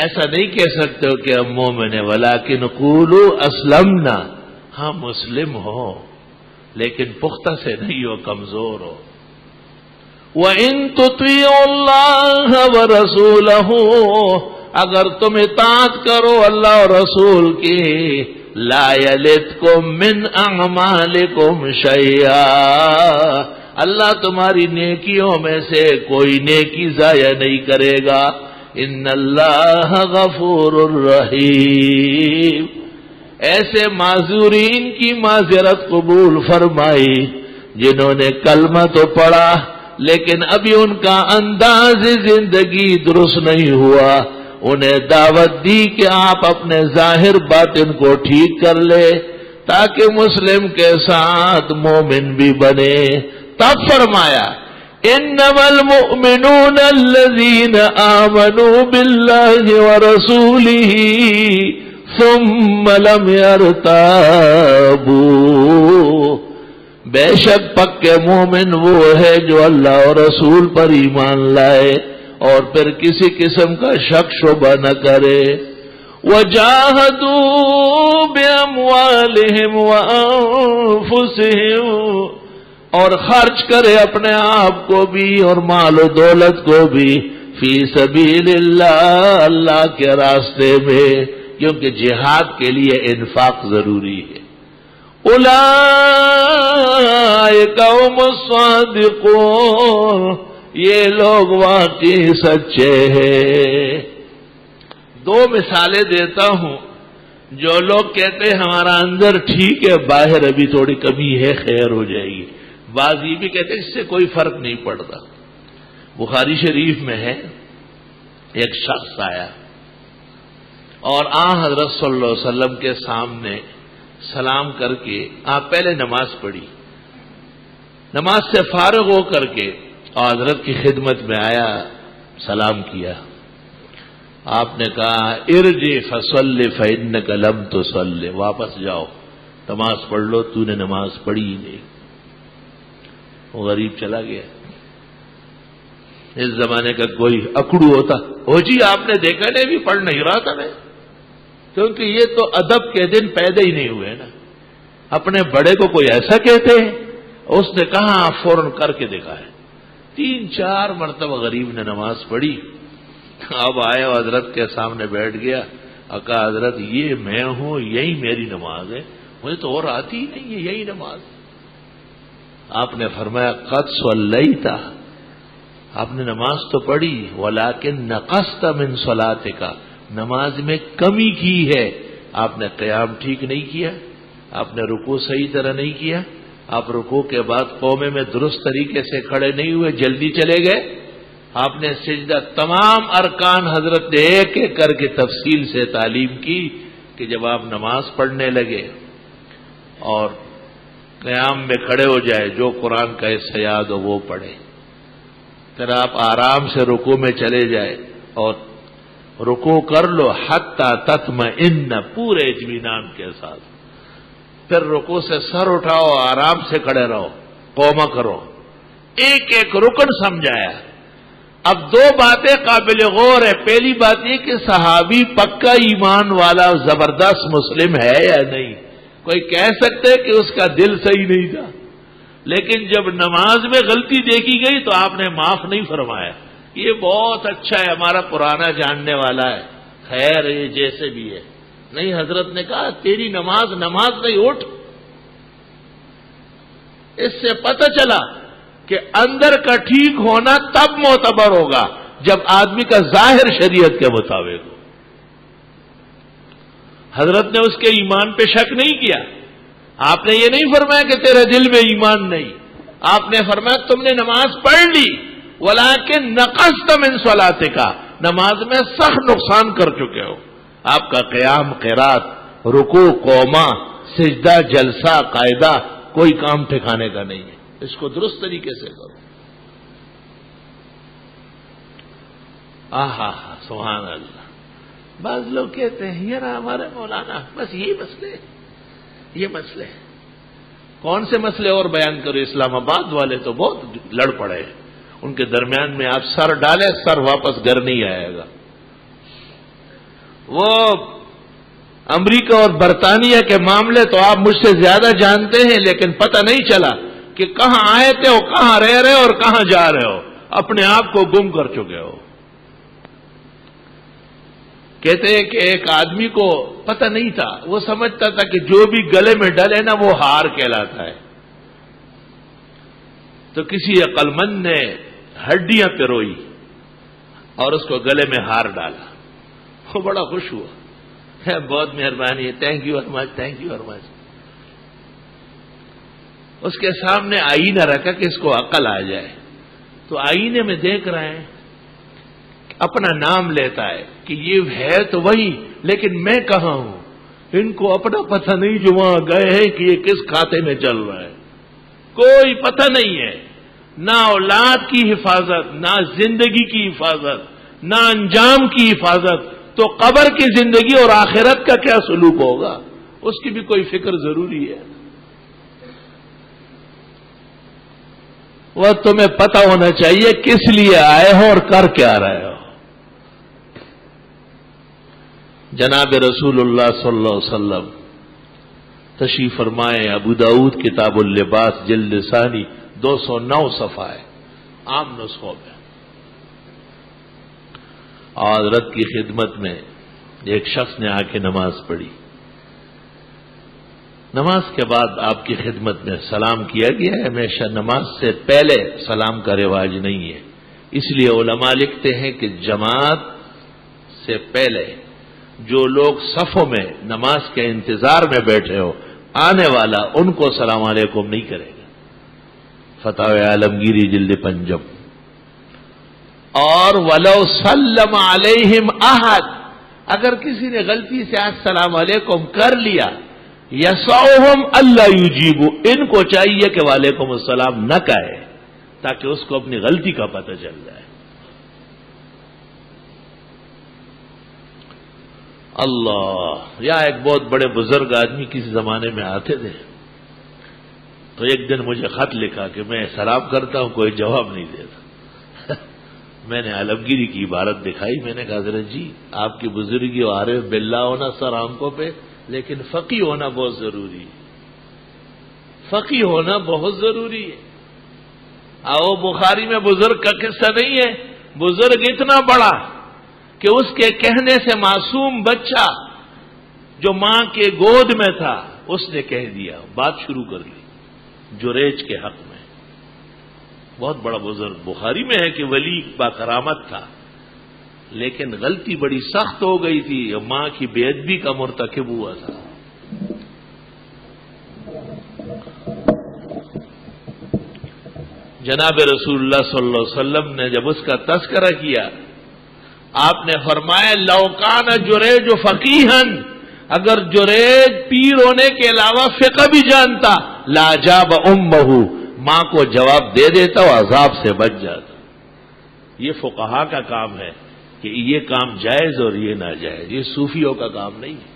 ایسا نہیں کہہ سکتے ہو کہ ہم مومن ہیں. ولکن قولوا اسلمنا، ہاں مسلم ہو لیکن پختہ سے نہیں ہو، کمزور ہو. وَإِن تُطِيعُوا اللَّهَ وَرَسُولَهُ، اگر تم اطاعت کرو اللہ اور رسول کی، لا يَلِتْكُم مِّنْ أَعْمَالِكُمْ شَيْئًا، اللہ تمہاری نیکیوں میں سے کوئی نیکی ضائع نہیں کرے گا. ان اللہ غفور الرحیم. ایسے معذورین کی معذرت قبول فرمائی جنہوں نے کلمہ تو پڑھا لیکن ابھی ان کا انداز زندگی درست نہیں ہوا. انہیں دعوت دی کہ آپ اپنے ظاہر باطن کو ٹھیک کر لے تاکہ مسلم کے ساتھ مومن بھی بنے. تب فرمایا انما المؤمنون الذين آمنوا بالله ورسوله ثم لم يرتابوا، بے شک پکے مومن وہ ہے جو اللہ اور رسول پر ایمان لائے اور پھر کسی قسم کا شک شبہ نہ کرے. وَجَاهَدُوا بِأَمْوَالِهِمْ وَأَنفُسِهِمْ، اور خرچ کرے اپنے آپ کو بھی اور مال و دولت کو بھی، فی سبیل اللہ، اللہ کے راستے میں، کیونکہ جہاد کے لیے انفاق ضروری ہے. اولئک هم الصادقون، یہ لوگ واقعی سچے ہیں. دو مثالیں دیتا ہوں. جو لوگ کہتے ہیں ہمارا اندر ٹھیک ہے باہر ابھی تھوڑی کمی ہے خیر ہو جائے گی، بعض یہ بھی کہتے ہیں اس سے کوئی فرق نہیں پڑتا. بخاری شریف میں ہے ایک شخص آیا اور حضرت صلی اللہ علیہ وسلم کے سامنے سلام کر کے آپ پہلے نماز پڑھی، نماز سے فارغ ہو کر کے حضرت کی خدمت میں آیا، سلام کیا. آپ نے کہا ارجع فصلی فإنک لم تصلی، واپس جاؤ نماز پڑھ لو، تو نے نماز پڑھی ہی نہیں. وہ غریب چلا گیا. اس زمانے کا کوئی اکڑو ہوتا، ہو جی آپ نے دیکھا نہیں بھی پڑھ نہیں رہا تھا میں، کیونکہ یہ تو ادب کے دن پیدا ہی نہیں ہوئے نا. اپنے بڑے کو کوئی ایسا کہتے ہیں؟ اس نے کہا فوراً کر کے دیکھا ہے. 3-4 مرتبہ غریب نے نماز پڑھی. اب آئے حضرت کے سامنے بیٹھ گیا، کہا حضرت یہ میں ہوں، یہی میری نماز ہے، مجھے تو اور آتی ہی نہیں ہے، یہی نماز. آپ نے فرمایا قد صلیت، آپ نے نماز تو پڑھی، ولکن نقصت من صلاتک، نماز میں کمی کی ہے. آپ نے قیام ٹھیک نہیں کیا، آپ نے رکوع صحیح طرح نہیں کیا، آپ رکوع کے بعد قومے میں درست طریقے سے کھڑے نہیں ہوئے، جلدی چلے گئے. آپ نے سجدہ، تمام ارکان حضرت نے ایک ایک کر کے تفصیل سے تعلیم کی. کہ جب آپ نماز پڑھنے لگے اور قیام میں کھڑے ہو جائے، جو قرآن کا حصہ یاد ہو وہ پڑھے، پھر آپ آرام سے رکوع میں چلے جائے اور رکوع کر لو حتی تطمئن، پورے اطمینان کے ساتھ، پھر رکوع سے سر اٹھاؤ، آرام سے کھڑے رہو، قوما کرو، ایک ایک رکن سمجھایا۔ اب دو باتیں قابل غور ہے، پہلی بات یہ کہ صحابی پکا ایمان والا زبردست مسلم ہے یا نہیں؟ کوئی کہہ سکتے کہ اس کا دل صحیح نہیں تھا، لیکن جب نماز میں غلطی دیکھی گئی تو آپ نے معاف نہیں فرمایا، یہ بہت اچھا ہے، ہمارا پرانا جاننے والا ہے، خیر یہ جیسے بھی ہے۔ نہیں، حضرت نے کہا تیری نماز نہیں، اٹھ۔ اس سے پتہ چلا کہ اندر کا ٹھیک ہونا تب معتبر ہوگا جب آدمی کا ظاہر شریعت کے مطابق ہو۔ حضرت نے اس کے ایمان پہ شک نہیں کیا، آپ نے یہ نہیں فرمایا کہ تیرے دل میں ایمان نہیں، آپ نے فرمایا تم نے نماز پڑھ لی ولیکن نقصت من صلاتک، نماز میں سخت نقصان کر چکے ہو، آپ کا قیام، قرات، رکوع، قوما، سجدہ، جلسہ، قاعدہ کوئی کام ٹھکانے کا نہیں ہے، اس کو درست طریقے سے کرو۔ آہا سبحان اللہ۔ بعض لوگ کہتے ہیں یار ہمارے مولانا بس یہ مسئلے کون سے مسئلے اور بیان کرو؟ اسلام آباد والے تو بہت لڑ پڑے، ان کے درمیان میں آپ سر ڈالے، سر واپس گھر نہیں آئے گا۔ وہ امریکہ اور برطانیہ کے معاملے تو آپ مجھ سے زیادہ جانتے ہیں، لیکن پتہ نہیں چلا کہ کہاں آئے تھے ہو، کہاں رہ رہے ہو اور کہاں جا رہے ہو، اپنے آپ کو گم کر چکے ہو۔ کہتے ہیں کہ ایک آدمی کو پتہ نہیں تھا، وہ سمجھتا تھا کہ جو بھی گلے میں ڈلے نا وہ ہار کہلاتا ہے، تو کسی عقل مند نے ہڈیاں پروئی اور اس کو گلے میں ہار ڈالا، وہ بڑا خوش ہوا، بہت مہربانی ہے، thank you very much, thank you very much. اس کے سامنے آئینہ رکھا کہ اس کو عقل آ جائے، تو آئینے میں دیکھ رہے ہیں، اپنا نام لیتا ہے کہ یہ ہے تو وہی، لیکن میں کہاں ہوں؟ ان کو اپنا پتہ نہیں جو وہاں گئے ہیں کہ یہ کس کھاتے میں چل رہا ہے، کوئی پتہ نہیں ہے، نہ اولاد کی حفاظت، نہ زندگی کی حفاظت، نہ انجام کی حفاظت، تو قبر کی زندگی اور آخرت کا کیا سلوک ہوگا؟ اس کی بھی کوئی فکر ضروری ہے۔ وہ تمہیں پتہ ہونا چاہیے کس لیے آئے ہو اور کر کیا رہے ہو۔ جناب رسول اللہ صلی اللہ علیہ وسلم تشریف فرمائے، ابو داؤد کتاب اللباس جلد ثانی 209 صفحہ ہے، عام نسخوں میں۔ حضرت کی خدمت میں ایک شخص نے آ کے نماز پڑھی، نماز کے بعد آپ کی خدمت میں سلام کیا گیا ہے، ہمیشہ نماز سے پہلے سلام کا رواج نہیں ہے، اس لیے علماء لکھتے ہیں کہ جماعت سے پہلے جو لوگ صفوں میں نماز کے انتظار میں بیٹھے ہو، آنے والا ان کو سلام علیکم نہیں کرے گا، فتاوی عالمگیری جلد 5۔ اور وَلَوْ سَلَّمَ عَلَيْهِمْ أَحَدٌ، اگر کسی نے غلطی سے السلام علیکم کر لیا، يَسْعُهُمْ أَلَّا يُجِيبُوا، ان کو چاہیے کہ وعلیکم السلام نہ کہے تاکہ اس کو اپنی غلطی کا پتہ چل جائے۔ اللہ، یا ایک بہت بڑے بزرگ آدمی کسی زمانے میں آتے تھے، تو ایک دن مجھے خط لکھا کہ میں سلام کرتا ہوں، کوئی جواب نہیں دیتا۔ میں نے عالمگیری کی عبارت دکھائی، میں نے کہا حضرت جی آپ کی بزرگی و عارف باللہ ہونا سر آنکھوں پہ، لیکن فقی ہونا بہت ضروری ہے، فقی ہونا بہت ضروری ہے۔ آؤ بخاری میں بزرگ کا قصہ نہیں ہے، بزرگ اتنا بڑا کہ اس کے کہنے سے معصوم بچہ جو ماں کے گود میں تھا اس نے کہہ دیا، بات شروع کر دی جریج کے حق میں۔ بہت بڑا بزرگ، بخاری میں ہے کہ ولی با کرامت تھا، لیکن غلطی بڑی سخت ہو گئی تھی، ماں کی بے ادبی کا مرتکب ہوا تھا۔ جناب رسول اللہ صلی اللہ علیہ وسلم نے جب اس کا تذکرہ کیا، آپ نے فرمایا لو کان جریج فقیہن اگر جریج پیر ہونے کے علاوہ فقہ بھی جانتا لاجاب امہ، ماں کو جواب دے دیتا وہ عذاب سے بچ جاتا۔ یہ فقہا کا کام ہے کہ یہ کام جائز اور یہ ناجائز، یہ صوفیوں کا کام نہیں ہے۔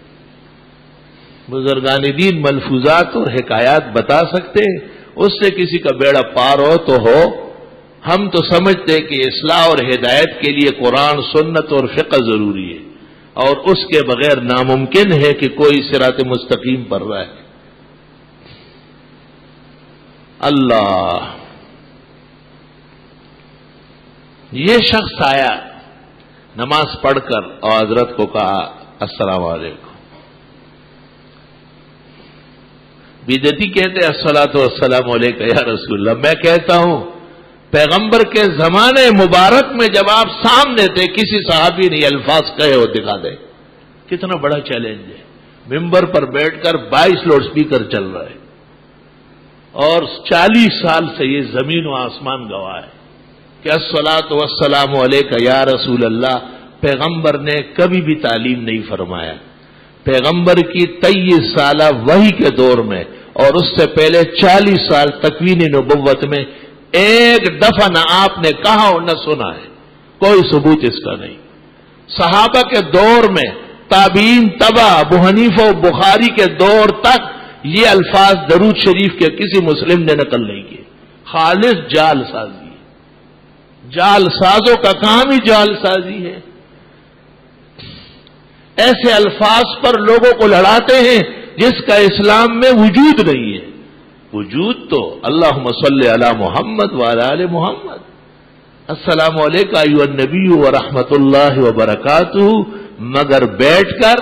بزرگان دین ملفوظات اور حکایات بتا سکتے ہیں، اس سے کسی کا بیڑا پار ہو تو ہو۔ ہم تو سمجھتے کہ اصلاح اور ہدایت کے لیے قرآن، سنت اور فقہ ضروری ہے، اور اس کے بغیر ناممکن ہے کہ کوئی صراط مستقیم پر رہے۔ اللہ، یہ شخص آیا نماز پڑھ کر اور حضرت کو کہا السلام علیکم۔ بدعتی کہتے الصلاۃ والسلام علیک یا رسول اللہ۔ میں کہتا ہوں پیغمبر کے زمانے مبارک میں جب آپ سامنے تھے کسی صحابی نے یہ الفاظ کہے ہو دکھا دے، کتنا بڑا چیلنج ہے۔ ممبر پر بیٹھ کر 22 لاؤڈ سپیکر چل رہا ہے، اور 40 سال سے یہ زمین و آسمان گواہ ہے کہ الصلاۃ والسلام علیک یا رسول اللہ پیغمبر نے کبھی بھی تعلیم نہیں فرمایا۔ پیغمبر کی 23 سالہ وحی کے دور میں اور اس سے پہلے 40 سال تکوین نبوت میں ایک دفعہ نہ آپ نے کہا اور نہ سنا ہے، کوئی ثبوت اس کا نہیں۔ صحابہ کے دور میں، تابعین، تبع، ابو حنیفہ و بخاری کے دور تک یہ الفاظ درود شریف کے کسی مسلم نے نقل نہیں کیے۔ خالص جال سازی، جال سازوں کا کام ہی جال سازی ہے۔ ایسے الفاظ پر لوگوں کو لڑاتے ہیں جس کا اسلام میں وجود نہیں ہے۔ وجود تو اللہم صلی علی محمد وعلی آل محمد۔ السلام علیکم ایھا النبی ورحمۃ اللہ وبرکاتہ، مگر بیٹھ کر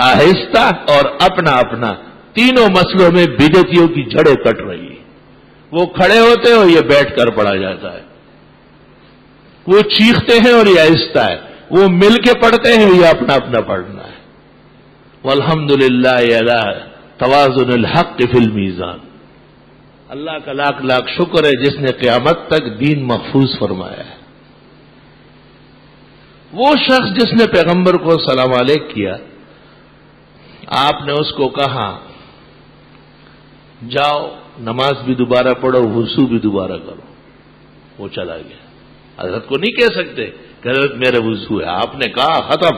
آہستہ اور اپنا اپنا تینوں مسئلوں میں بدعتیوں کی جڑیں کٹ رہی ہیں۔ وہ کھڑے ہوتے ہیں اور یہ بیٹھ کر پڑھا جاتا ہے، وہ چیختے ہیں اور یہ آہستہ ہے، وہ مل کے پڑھتے ہیں، یہ اپنا اپنا پڑھنا ہے۔ والحمدللہ علی توازن الحق فی المیزان۔ اللہ کا لاکھ لاکھ شکر ہے جس نے قیامت تک دین محفوظ فرمایا ہے۔ وہ شخص جس نے پیغمبر کو سلام علیک کیا، آپ نے اس کو کہا جاؤ نماز بھی دوبارہ پڑھو، وضو بھی دوبارہ کرو، وہ چلا گیا۔ حضرت کو نہیں کہہ سکتے کہ حضرت میرے وضو ہے، آپ نے کہا ختم،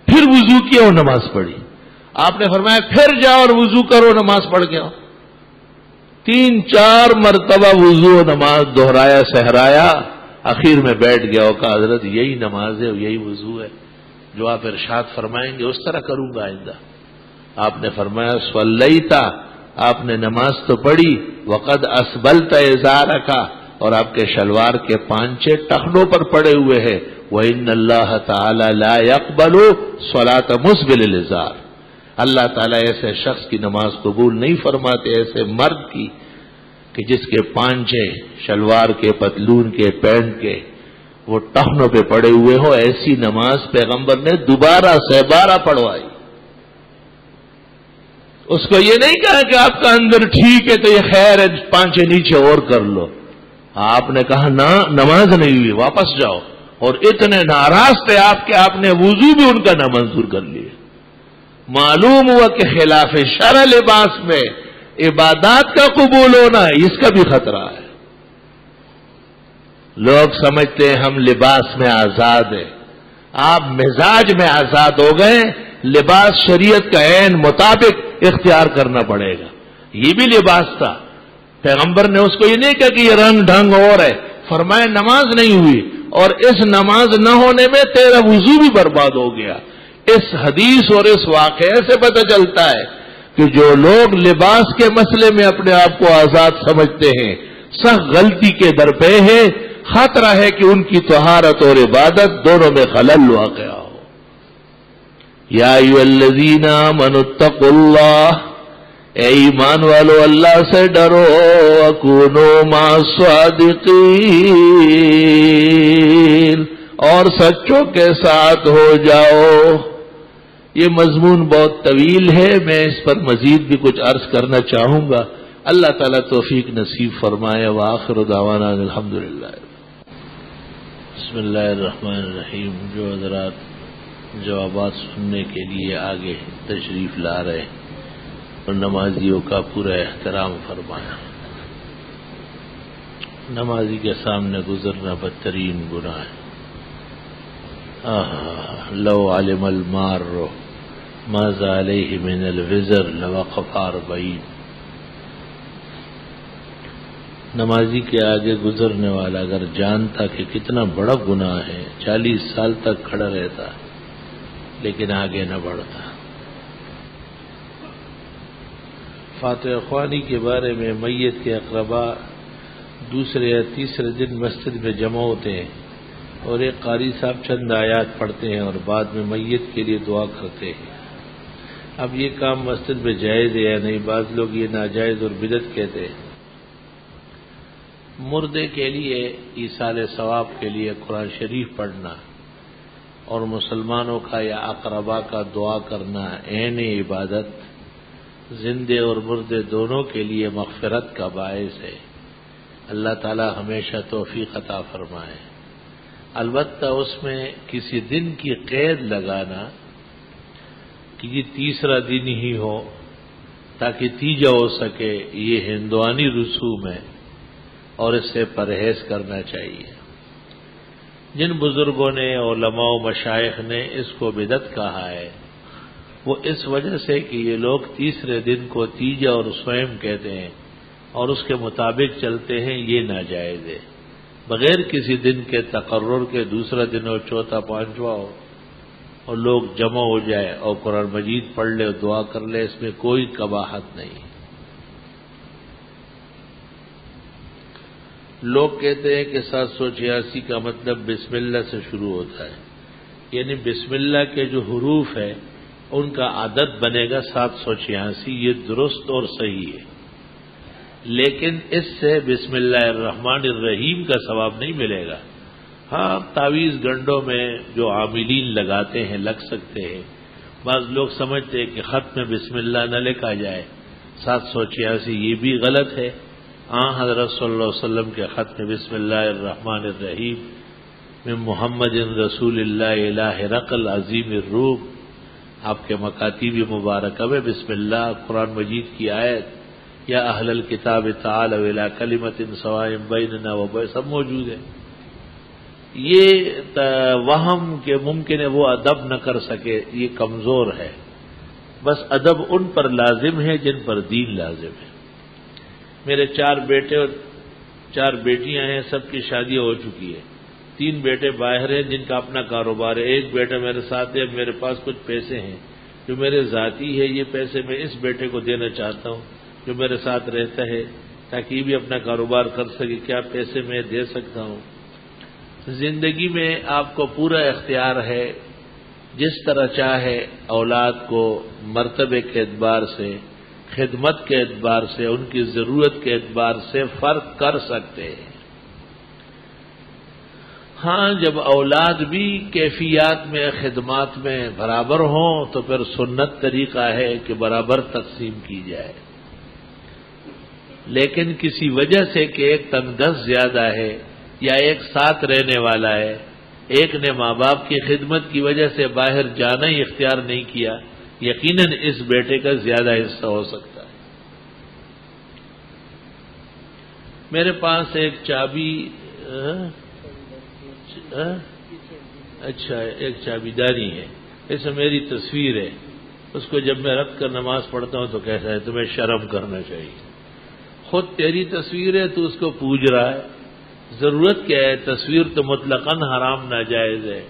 پھر وضو کیا اور نماز پڑھی۔ آپ نے فرمایا پھر جاؤ اور وضو کرو، نماز پڑھ کے آؤ۔ 3-4 مرتبہ وضو و نماز دہرایا سہرایا، آخر میں بیٹھ گیا اور کہا حضرت یہی نماز ہے اور یہی وضو ہے، جو آپ ارشاد فرمائیں گے اس طرح کروں گا آئندہ۔ آپ نے فرمایا صلیتا، آپ نے نماز تو پڑھی، وقد اسبلت ازارک، اور آپ کے شلوار کے پانچے ٹخنوں پر پڑے ہوئے ہیں، وَإِنَّ اللَّهَ تَعَالَى لَا يَقْبَلُ صَلَاةَ مُسْبِلِ الْإِزَارِ۔ اللہ تعالیٰ ایسے شخص کی نماز قبول نہیں فرماتے، ایسے مرد کی کہ جس کے پانچے شلوار کے، پتلون کے، پینٹ کے وہ ٹخنوں پہ پڑے ہوئے ہو، ایسی نماز پیغمبر نے دوبارہ سے 12 پڑھوائی۔ اس کو یہ نہیں کہا کہ آپ کا اندر ٹھیک ہے تو یہ خیر ہے، پانچے نیچے اور کر لو۔ آپ نے کہا نہ، نماز نہیں ہوئی، واپس جاؤ۔ اور اتنے ناراض تھے آپ کہ آپ نے وضو بھی ان کا نامنظور کر لیا۔ معلوم ہوا کہ خلاف شرع لباس میں عبادات کا قبول ہونا ہے، اس کا بھی خطرہ ہے۔ لوگ سمجھتے ہیں ہم لباس میں آزاد ہیں، آپ مزاج میں آزاد ہو گئے، لباس شریعت کا عین مطابق اختیار کرنا پڑے گا۔ یہ بھی لباس تھا، پیغمبر نے اس کو یہ نہیں کہا کہ یہ رنگ ڈھنگ اور ہے، فرمایا نماز نہیں ہوئی، اور اس نماز نہ ہونے میں تیرا وضو بھی برباد ہو گیا۔ اس حدیث اور اس واقعے سے پتہ چلتا ہے کہ جو لوگ لباس کے مسئلے میں اپنے آپ کو آزاد سمجھتے ہیں سخت غلطی کے درپے ہیں، خطرہ ہے کہ ان کی طہارت اور عبادت دونوں میں خلل واقع ہو۔ یا ایھا الذین آمنوا اتقوا اللہ، اے ایمان والو اللہ سے ڈرو، وکونوا مع الصادقین، اور سچوں کے ساتھ ہو جاؤ۔ یہ مضمون بہت طویل ہے، میں اس پر مزید بھی کچھ عرض کرنا چاہوں گا، اللہ تعالیٰ توفیق نصیب فرمائے۔ وآخر دعوانا الحمدللہ۔ بسم اللہ الرحمن الرحیم۔ جو حضرات جوابات سننے کے لیے آگے تشریف لا رہے اور نمازیوں کا پورا احترام فرمایا. نمازی کے سامنے گزرنا بدترین گناہ ہے. لو علم المار ماذا علیہ من الوزر لوقف 40. نمازی کے آگے گزرنے والا اگر جانتا کہ کتنا بڑا گناہ ہے 40 سال تک کھڑا رہتا لیکن آگے نہ بڑھتا. فاتح خوانی کے بارے میں میت کے اقربا دوسرے یا تیسرے دن مسجد میں جمع ہوتے ہیں اور ایک قاری صاحب چند آیات پڑھتے ہیں اور بعد میں میت کے لیے دعا کرتے ہیں. اب یہ کام مسجد میں جائز ہے یا نہیں؟ بعض لوگ یہ ناجائز اور بدعت کہتے ہیں. مردے کے لیے ایصال ثواب کے لیے قرآن شریف پڑھنا اور مسلمانوں کا یا اقربا کا دعا کرنا عین عبادت زندے اور مردے دونوں کے لیے مغفرت کا باعث ہے. اللہ تعالی ہمیشہ توفیق عطا فرمائے. البتہ اس میں کسی دن کی قید لگانا کہ یہ تیسرا دن ہی ہو تاکہ تیجا ہو سکے، یہ ہندوانی رسوم ہے اور اس سے پرہیز کرنا چاہیے. جن بزرگوں نے علماء و مشائخ نے اس کو بدعت کہا ہے وہ اس وجہ سے کہ یہ لوگ تیسرے دن کو تیجا اور سوئم کہتے ہیں اور اس کے مطابق چلتے ہیں. یہ ناجائز ہے. بغیر کسی دن کے تقرر کے دوسرا دن ہو، چوتھا، پانچواں ہو اور لوگ جمع ہو جائے اور قرآن مجید پڑھ لے اور دعا کر لے، اس میں کوئی قباحت نہیں. لوگ کہتے ہیں کہ 786 کا مطلب بسم اللہ سے شروع ہوتا ہے، یعنی بسم اللہ کے جو حروف ہیں ان کا عدد بنے گا 786. یہ درست اور صحیح ہے، لیکن اس سے بسم اللہ الرحمن الرحیم کا ثواب نہیں ملے گا. ہاں، تعویذ گنڈوں میں جو عاملین لگاتے ہیں لگ سکتے ہیں. بعض لوگ سمجھتے ہیں کہ خط میں بسم اللہ نہ لکھا جائے 786، یہ بھی غلط ہے. حضرت صلی اللہ علیہ وسلم کے خط میں بسم اللہ الرحمن الرحیم من محمد رسول اللہ الہ رقل عظیم الروم، آپ کے مکاتیب مبارکہ میں بسم اللہ قرآن مجید کی آیت یا اہل الکتاب تعالوا الی کلمۃ سواء بیننا وبینکم سب موجود ہے. یہ وہم کہ ممکن ہے وہ ادب نہ کر سکے، یہ کمزور ہے. بس ادب ان پر لازم ہے جن پر دین لازم ہے. میرے 4 بیٹے اور 4 بیٹیاں ہیں، سب کی شادیاں ہو چکی ہے. 3 بیٹے باہر ہیں جن کا اپنا کاروبار ہے. ایک بیٹا میرے ساتھ ہے. میرے پاس کچھ پیسے ہیں جو میرے ذاتی ہے، یہ پیسے میں اس بیٹے کو دینا چاہتا ہوں جو میرے ساتھ رہتا ہے تاکہ یہ بھی اپنا کاروبار کر سکے. کیا پیسے میں دے سکتا ہوں؟ زندگی میں آپ کو پورا اختیار ہے، جس طرح چاہے اولاد کو مرتبے کے اعتبار سے، خدمت کے اعتبار سے، ان کی ضرورت کے اعتبار سے فرق کر سکتے ہیں. ہاں، جب اولاد بھی کیفیات میں، خدمات میں برابر ہوں تو پھر سنت طریقہ ہے کہ برابر تقسیم کی جائے. لیکن کسی وجہ سے کہ ایک تنگس زیادہ ہے یا ایک ساتھ رہنے والا ہے، ایک نے ماں باپ کی خدمت کی وجہ سے باہر جانا ہی اختیار نہیں کیا، یقیناً اس بیٹے کا زیادہ حصہ ہو سکتا ہے. میرے پاس ایک چابی ایک چابی داری ہے، اس میں میری تصویر ہے. اس کو جب میں رکھ کر نماز پڑھتا ہوں تو کہتا ہے تمہیں شرم کرنا چاہیے. خود تیری تصویر ہے تو اس کو پوج رہا ہے. ضرورت کیا ہے؟ تصویر تو مطلقاً حرام ناجائز ہے.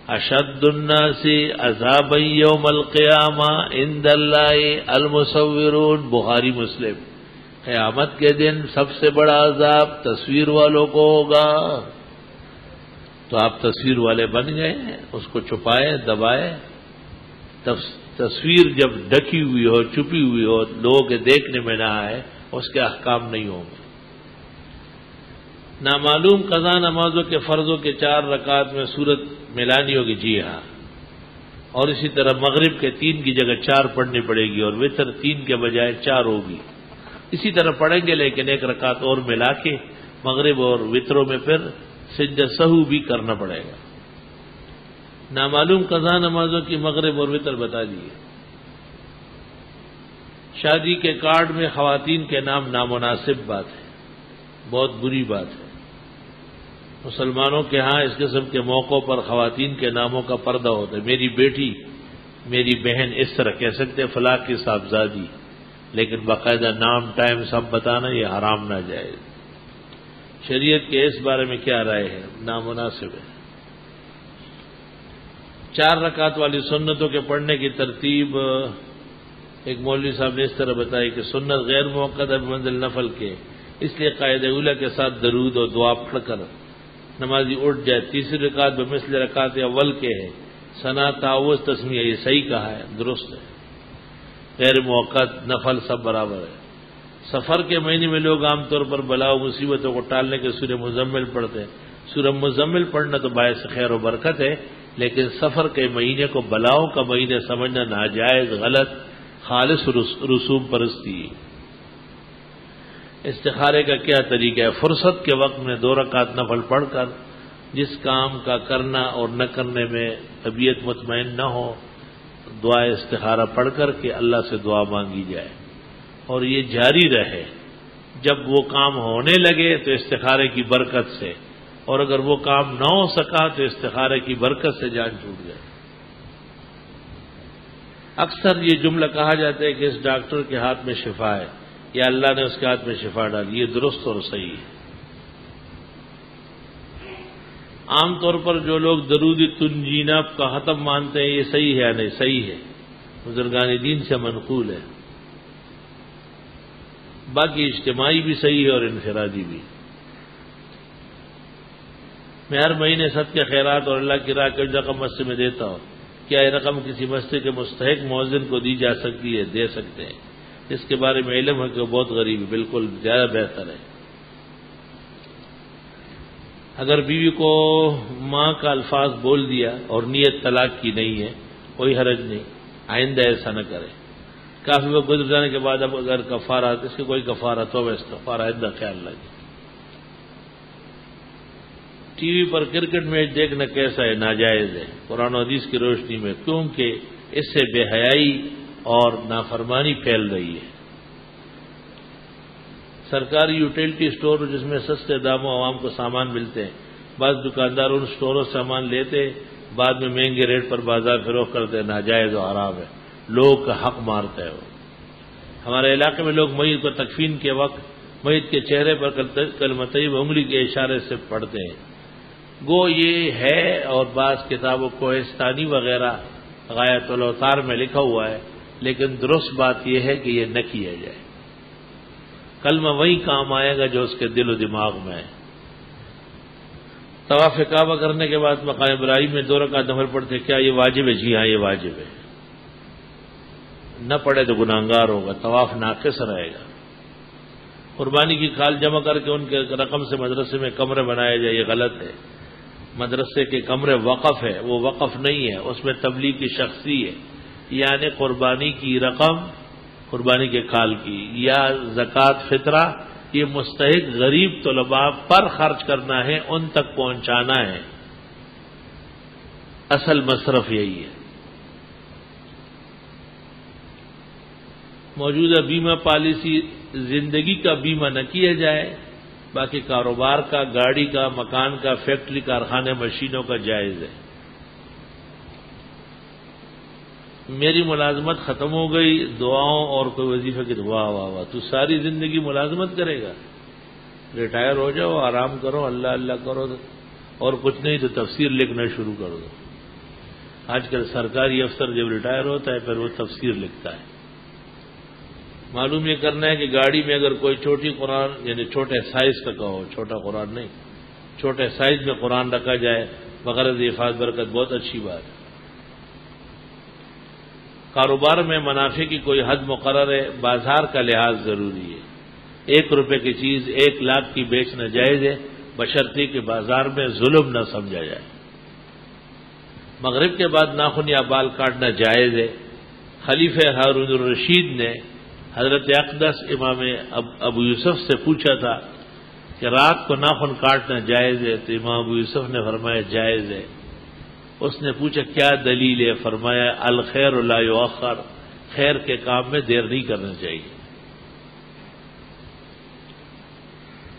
اشد الناس عذابا یوم القیامہ عند اللہ المصورون، بخاری مسلم. قیامت کے دن سب سے بڑا عذاب تصویر والوں کو ہوگا. تو آپ تصویر والے بن گئے ہیں، اس کو چھپائے، دبائے. تصویر جب ڈکی ہوئی ہو، چھپی ہوئی ہو، لوگوں کے دیکھنے میں نہ آئے، اس کے احکام نہیں ہوں گے. نامعلوم قضا نمازوں کے فرضوں کے 4 رکعات میں سورت ملانی ہوگی، جی ہاں. اور اسی طرح مغرب کے 3 کی جگہ 4 پڑھنی پڑے گی اور وتر 3 کے بجائے 4 ہوگی. اسی طرح پڑھیں گے لیکن 1 رکعت اور ملا کے مغرب اور وتروں میں پھر سجدہ سہو بھی کرنا پڑے گا. نامعلوم قضا نمازوں کی مغرب اور وتر بتا دیے. شادی کے کارڈ میں خواتین کے نام نامناسب بات ہے، بہت بری بات ہے. مسلمانوں کے ہاں اس قسم کے موقعوں پر خواتین کے ناموں کا پردہ ہوتا ہے. میری بیٹی، میری بہن، اس طرح کہہ سکتے فلاں کی صاحبزادی، لیکن باقاعدہ نام ٹائم سب بتانا یہ حرام ناجائز. شریعت کے اس بارے میں کیا رائے ہے؟ نامناسب ہے. 4 رکعت والی سنتوں کے پڑھنے کی ترتیب ایک مولوی صاحب نے اس طرح بتائی کہ سنت غیر موقع بمنزل نفل کے، اس لیے قاعدہ اولیٰ کے ساتھ درود اور دعا پڑھ کر نمازی اٹھ جائے. تیسری رکعت بمثل رکعت اول کے ہے، ثنا تعوذ تسمیہ، یہ صحیح کہا ہے، درست ہے. غیر موقع نفل سب برابر ہے. سفر کے مہینے میں لوگ عام طور پر بلا و مصیبتوں کو ٹالنے کے سورہ مزمل پڑھتے ہیں. سورہ مزمل پڑھنا تو باعث خیر و برکت ہے، لیکن سفر کے مہینے کو بلاؤں کا مہینہ سمجھنا ناجائز، غلط، خالص رسوم پرستی. استخارے کا کیا طریقہ ہے؟ فرصت کے وقت میں 2 رکعت نفل پڑھ کر جس کام کا کرنا اور نہ کرنے میں طبیعت مطمئن نہ ہو، دعا استخارہ پڑھ کر کے اللہ سے دعا مانگی جائے اور یہ جاری رہے. جب وہ کام ہونے لگے تو استخارے کی برکت سے، اور اگر وہ کام نہ ہو سکا تو استخارے کی برکت سے جان چھوٹ جائے. اکثر یہ جملہ کہا جاتا ہے کہ اس ڈاکٹر کے ہاتھ میں شفا ہے یا اللہ نے اس کے ہاتھ میں شفا ڈالی. یہ درست اور صحیح ہے. عام طور پر جو لوگ درود تنجینا کا ختم مانتے ہیں، یہ صحیح ہے یا نہیں؟ صحیح ہے، بزرگان دین سے منقول ہے. باقی اجتماعی بھی صحیح ہے اور انفرادی بھی. میں ہر مہینے صدقہ خیرات اور اللہ کی راہ کے رقم مسجد میں دیتا ہوں. کیا یہ رقم کسی مسجد کے مستحق مؤذن کو دی جا سکتی ہے؟ دے سکتے ہیں. اس کے بارے میں علم ہے کہ وہ بہت غریب ہے، بالکل زیادہ بہتر ہے. اگر بیوی کو ماں کا الفاظ بول دیا اور نیت طلاق کی نہیں ہے، کوئی حرج نہیں، آئندہ ایسا نہ کرے. کافی وقت گزر جانے کے بعد اب اگر کفارہ، اس کے کوئی کفارہ تو بس کفارہ آئندہ خیال لگے. ٹی وی پر کرکٹ میچ دیکھنا کیسا ہے؟ ناجائز ہے قرآن و حدیث کی روشنی میں، کیونکہ اس سے بے حیائی اور نافرمانی پھیل رہی ہے. سرکاری یوٹیلٹی سٹور جس میں سستے داموں عوام کو سامان ملتے ہیں، بعض دکاندار ان سٹوروں سے سامان لیتے، بعد میں مہنگے ریٹ پر بازار فروخت کرتے. ناجائز و حرام ہے، لوگ کا حق مارتا ہے وہ. ہمارے علاقے میں لوگ میت کو تکفین کے وقت میت کے چہرے پر کلمہ طیبہ انگلی کے اشارے سے پڑھتے ہیں. گو یہ ہے، اور بعض کتابوں کوہستانی وغیرہ غایت الاوتار میں لکھا ہوا ہے، لیکن درست بات یہ ہے کہ یہ نہ کیا جائے. کلمہ وہی کام آئے گا جو اس کے دل و دماغ میں ہے. طواف کعبہ کرنے کے بعد مقام ابراہیم میں 2 رکعت نفل پڑھتے، کیا یہ واجب ہے؟ جی ہاں، یہ واجب ہے. نہ پڑھے تو گناہگار ہوگا، طواف ناقص رہے گا. قربانی کی کھال جمع کر کے ان کے رقم سے مدرسے میں کمرے بنائے جائے، یہ غلط ہے. مدرسے کے کمرے وقف ہے، وہ وقف نہیں ہے، اس میں تبلیغ کی شخصی ہے. یعنی قربانی کی رقم، قربانی کے کھال کی یا زکوٰۃ فطرہ، یہ مستحق غریب طلباء پر خرچ کرنا ہے، ان تک پہنچانا ہے. اصل مصرف یہی ہے. موجودہ بیمہ پالیسی زندگی کا بیمہ نہ کیا جائے، باقی کاروبار کا، گاڑی کا، مکان کا، فیکٹری، کارخانے، مشینوں کا جائز ہے. میری ملازمت ختم ہو گئی، دعاؤں اور کوئی وظیفہ کی واہ واہ واہ، تو ساری زندگی ملازمت کرے گا؟ ریٹائر ہو جاؤ، آرام کرو، اللہ اللہ کرو، اور کچھ نہیں تو تفسیر لکھنا شروع کر دو. آج کل سرکاری افسر جب ریٹائر ہوتا ہے پھر وہ تفسیر لکھتا ہے. معلوم یہ کرنا ہے کہ گاڑی میں اگر کوئی چھوٹی قرآن، یعنی چھوٹے سائز کا کہو، چھوٹا قرآن نہیں، چھوٹے سائز میں قرآن رکھا جائے بغرض حفاظت برکت، بہت اچھی بات ہے. کاروبار میں منافع کی کوئی حد مقرر ہے، بازار کا لحاظ ضروری ہے. 1 روپے کی چیز 1 لاکھ کی بیچنا جائز ہے، بشرطے کہ بازار میں ظلم نہ سمجھا جائے. مغرب کے بعد ناخن یا بال کاٹنا جائز ہے. خلیفہ ہارون الرشید نے حضرت اقدس امام ابو یوسف سے پوچھا تھا کہ رات کو ناخن کاٹنا جائز ہے، تو امام ابو یوسف نے فرمایا جائز ہے. اس نے پوچھا کیا دلیل ہے؟ فرمایا الخیر لا یؤخر، خیر کے کام میں دیر نہیں کرنا چاہیے۔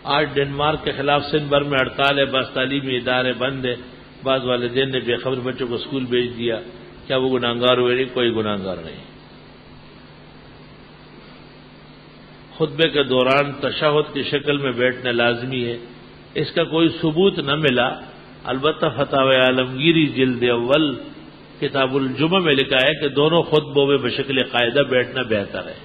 آج ڈنمارک کے خلاف سندھ بھر میں ہڑتال ہے، بس تعلیمی ادارے بند ہے، بعض والدین نے بے خبر بچوں کو اسکول بھیج دیا، کیا وہ گناہگار ہوئے؟ نہیں، کوئی گناہگار نہیں۔ خطبے کے دوران تشہد کی شکل میں بیٹھنا لازمی ہے، اس کا کوئی ثبوت نہ ملا، البتہ فتاوی عالمگیری جلد اول کتاب الجمعہ میں لکھا ہے کہ دونوں خطبوں میں بشکل قاعدہ بیٹھنا بہتر ہے۔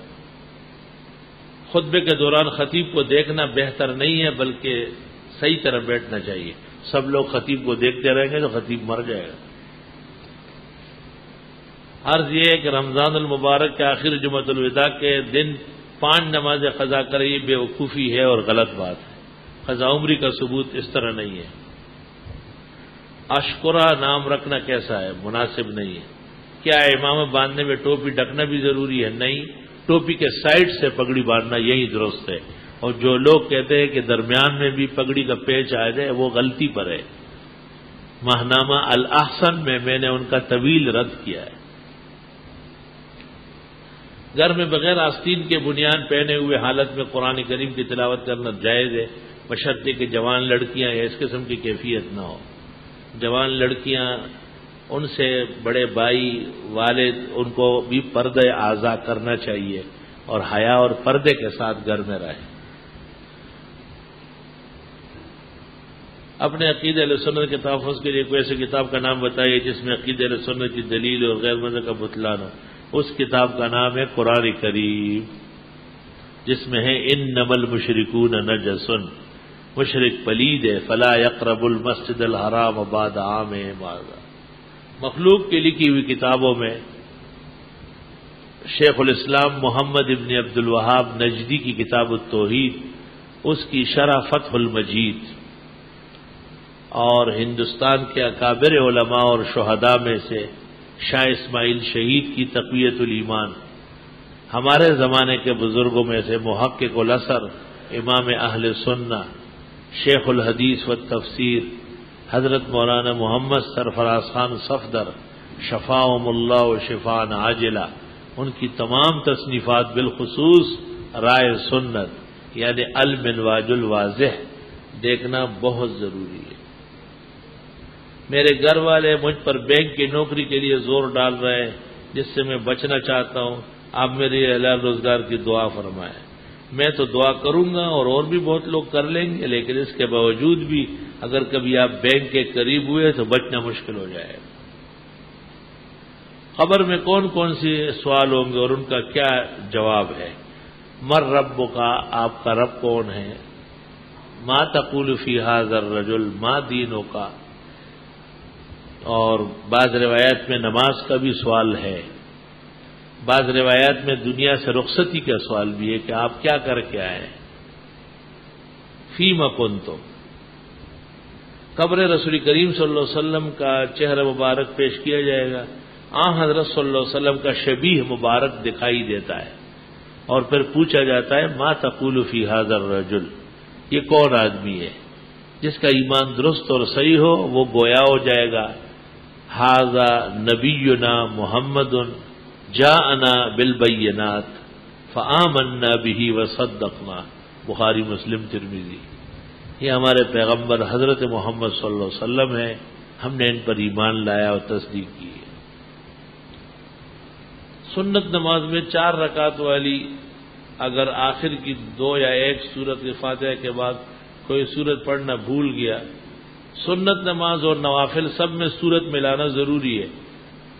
خطبے کے دوران خطیب کو دیکھنا بہتر نہیں ہے، بلکہ صحیح طرح بیٹھنا چاہیے۔ سب لوگ خطیب کو دیکھتے رہیں گے تو خطیب مر جائے گا۔ عرض یہ ہے کہ رمضان المبارک کے آخر جمعۃ الوداع کے دن 5 نمازیں قضا کریں، یہ بے وقوفی ہے اور غلط بات ہے۔ قضا عمری کا ثبوت اس طرح نہیں ہے۔ اشکرا نام رکھنا کیسا ہے؟ مناسب نہیں ہے۔ کیا امامہ باندھنے میں ٹوپی ڈھکنا بھی ضروری ہے؟ نہیں، ٹوپی کے سائڈ سے پگڑی باندھنا یہی درست ہے، اور جو لوگ کہتے ہیں کہ درمیان میں بھی پگڑی کا پیچ آ جائے وہ غلطی پر ہے۔ ماہنامہ الاحسن میں نے ان کا طویل رد کیا ہے۔ گھر میں بغیر آستین کے بنیان پہنے ہوئے حالت میں قرآن کریم کی تلاوت کرنا جائز ہے، بشرطے کہ جوان لڑکیاں اس قسم کی کیفیت نہ ہو۔ جوان لڑکیاں، ان سے بڑے بھائی والد، ان کو بھی پردہ اعضاء کرنا چاہیے اور حیا اور پردے کے ساتھ گھر میں رہیں۔ اپنے عقیدہ اہل سنت کے تحفظ کے لیے کوئی ایسی کتاب کا نام بتائیے جس میں عقیدہ اہل سنت کی دلیل اور غیر مذہب کا بتلان ہو۔ اس کتاب کا نام ہے قرآن کریم، جس میں ہے انما المشرکون نجس، مشرک پلید ہے، فلا یقرب المسجد الحرام بعد عامہم ھذا۔ مخلوق کی لکھی ہوئی کتابوں میں شیخ الاسلام محمد ابن عبد الوہاب نجدی کی کتاب التوحید، اس کی شرح فتح المجید، اور ہندوستان کے اکابر علماء اور شہداء میں سے شاہ اسماعیل شہید کی تقویت الایمان، ہمارے زمانے کے بزرگوں میں سے محقق الاثر امام اہل سنہ شیخ الحدیث والتفسیر حضرت مولانا محمد سرفراز خان صفدر شفاہم اللہ و شفاء عاجلہ، ان کی تمام تصنیفات بالخصوص رائے سنت یعنی المنواج الواضح دیکھنا بہت ضروری ہے۔ میرے گھر والے مجھ پر بینک کی نوکری کے لیے زور ڈال رہے ہیں، جس سے میں بچنا چاہتا ہوں، آپ میرے حلال روزگار کی دعا فرمائیں۔ میں تو دعا کروں گا اور بھی بہت لوگ کر لیں گے، لیکن اس کے باوجود بھی اگر کبھی آپ بینک کے قریب ہوئے تو بچنا مشکل ہو جائے گا۔ قبر میں کون کون سے سوال ہوں گے اور ان کا کیا جواب ہے؟ مر رب کا، آپ کا رب کون ہے؟ ما تقول فی ھذا الرجل، ما دینوں کا، اور بعض روایات میں نماز کا بھی سوال ہے، بعض روایات میں دنیا سے رخصتی کا سوال بھی ہے کہ آپ کیا کر کے آئے، فیما کنتم۔ قبر رسول کریم صلی اللہ علیہ وسلم کا چہرہ مبارک پیش کیا جائے گا، حضرت صلی اللہ علیہ وسلم کا شبیہ مبارک دکھائی دیتا ہے، اور پھر پوچھا جاتا ہے ما تقول فی ھذا الرجل، یہ کون آدمی ہے؟ جس کا ایمان درست اور صحیح ہو وہ گویا ہو جائے گا ھذا نبینا محمد جاءنا بالبینات فآمنا به وصدقنا، بخاری مسلم ترمذی، یہ ہمارے پیغمبر حضرت محمد صلی اللہ علیہ وسلم ہیں، ہم نے ان پر ایمان لایا اور تصدیق کی ہے۔ سنت نماز میں 4 رکعت والی اگر آخر کی 2 یا 1 سورت فاتحہ کے بعد کوئی سورت پڑھنا بھول گیا، سنت نماز اور نوافل سب میں سورت ملانا ضروری ہے۔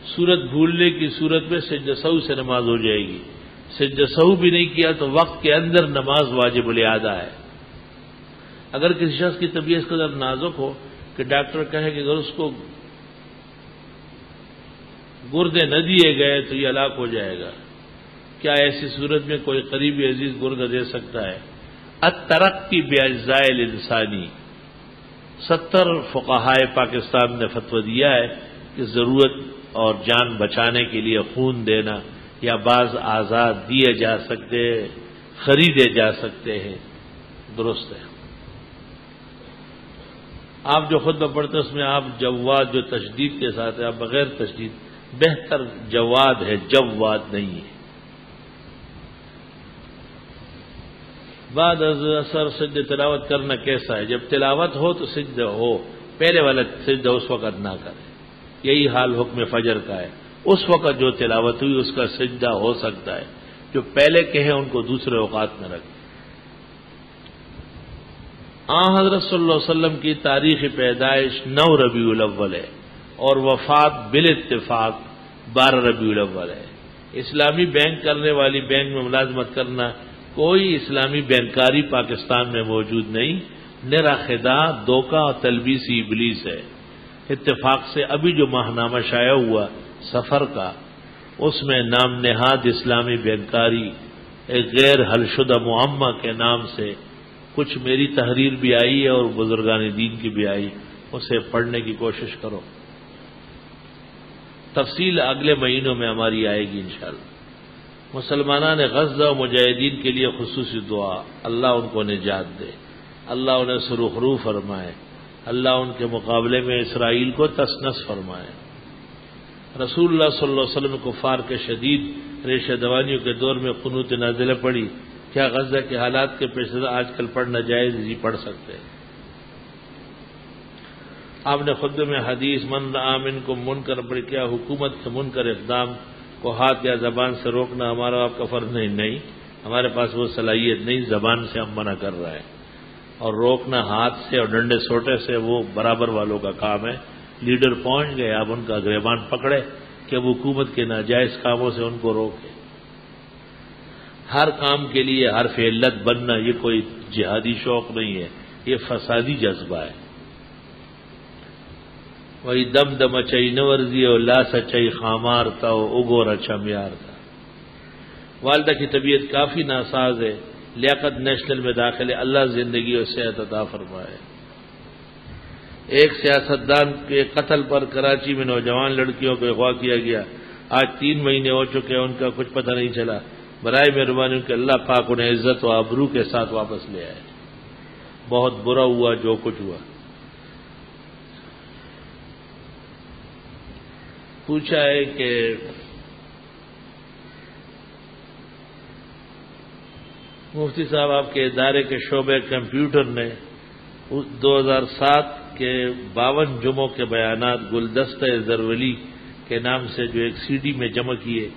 سورت بھولنے کی صورت میں سجدہ سہو سے نماز ہو جائے گی، سجدہ سہو بھی نہیں کیا تو وقت کے اندر نماز واجب الادا ہے۔ اگر کسی شخص کی طبیعت قدر نازک ہو کہ ڈاکٹر کہے کہ اگر اس کو گردے نہ دیے گئے تو یہ ہلاک ہو جائے گا، کیا ایسی صورت میں کوئی قریبی عزیز گردہ دے سکتا ہے؟ الترقی باجزاء الانسانی، 70 فقہائے پاکستان نے فتویٰ دیا ہے کہ ضرورت اور جان بچانے کے لیے خون دینا یا بعض اعضاء دیے جا سکتے، خریدے جا سکتے ہیں، درست ہے۔ آپ جو خطبہ پڑھتے ہیں اس میں آپ جواد جو تشدید کے ساتھ ہے، آپ بغیر تشدید، بہتر جواد ہے، جواد نہیں ہے۔ بعد از اثر سجدہ تلاوت کرنا کیسا ہے؟ جب تلاوت ہو تو سجدہ ہو، پہلے والا سجدہ اس وقت نہ کرے، یہی حال حکم فجر کا ہے۔ اس وقت جو تلاوت ہوئی اس کا سجدہ ہو سکتا ہے، جو پہلے کے ہیں ان کو دوسرے اوقات میں رکھیں۔ حضرت صلی اللہ علیہ وسلم کی تاریخ پیدائش 9 ربیع الاول ہے اور وفات بالاتفاق 12 ربیع الاول ہے۔ اسلامی بینک کرنے والی بینک میں ملازمت کرنا، کوئی اسلامی بینکاری پاکستان میں موجود نہیں، نرا خداع، دھوکہ اور تلبیسی ابلیس ہے۔ اتفاق سے ابھی جو ماہنامہ شائع ہوا سفر کا، اس میں نام نہاد اسلامی بینکاری ایک غیر حل شدہ معمہ کے نام سے کچھ میری تحریر بھی آئی ہے اور بزرگان دین کی بھی آئی، اسے پڑھنے کی کوشش کرو۔ تفصیل اگلے مہینوں میں ہماری آئے گی انشاءاللہ۔ مسلمانان غزہ و مجاہدین کے لیے خصوصی دعا، اللہ ان کو نجات دے، اللہ انہیں سرخرو فرمائے، اللہ ان کے مقابلے میں اسرائیل کو تسنس فرمائے۔ رسول اللہ صلی اللہ علیہ وسلم کفار کے شدید ریشہ دوانیوں کے دور میں قنوت نازلہ پڑی، کیا غزہ کے حالات کے پیش نظر آج کل پڑھنا جائز؟ جی پڑھ سکتے ہیں۔ آپ نے خطبے میں حدیث من رأى منکم منکر پڑھی، کیا حکومت کے منکر اقدام کو ہاتھ یا زبان سے روکنا ہمارا آپ کا فرض نہیں، ہمارے پاس وہ صلاحیت نہیں، زبان سے ہم منع کر رہے ہیں، اور روکنا ہاتھ سے اور ڈنڈے سوٹے سے وہ برابر والوں کا کام ہے۔ لیڈر پہنچ گئے، آپ ان کا گریبان پکڑے کہ اب حکومت کے ناجائز کاموں سے ان کو روکے۔ ہر کام کے لیے حرف علت بننا یہ کوئی جہادی شوق نہیں ہے، یہ فسادی جذبہ ہے۔ وہی دم دم اچئی نورزی اور لا سچئی خامار تھا، اگو رچمیار تھا۔ والدہ کی طبیعت کافی ناساز ہے، لیاقت نیشنل میں داخلے، اللہ زندگی اور صحت عطا فرمائے۔ ایک سیاستدان کے قتل پر کراچی میں نوجوان لڑکیوں کو اغوا کیا گیا، آج 3 مہینے ہو چکے ہیں، ان کا کچھ پتہ نہیں چلا۔ برائے مہربانی کہ اللہ پاک انہیں عزت و آبرو کے ساتھ واپس لے آئے۔ بہت برا ہوا جو کچھ ہوا۔ پوچھا ہے کہ مفتی صاحب آپ کے ادارے کے شعبہ کمپیوٹر نے 2007 کے 52 جمعوں کے بیانات گلدستہ زرولی کے نام سے جو ایک CD میں جمع کیے،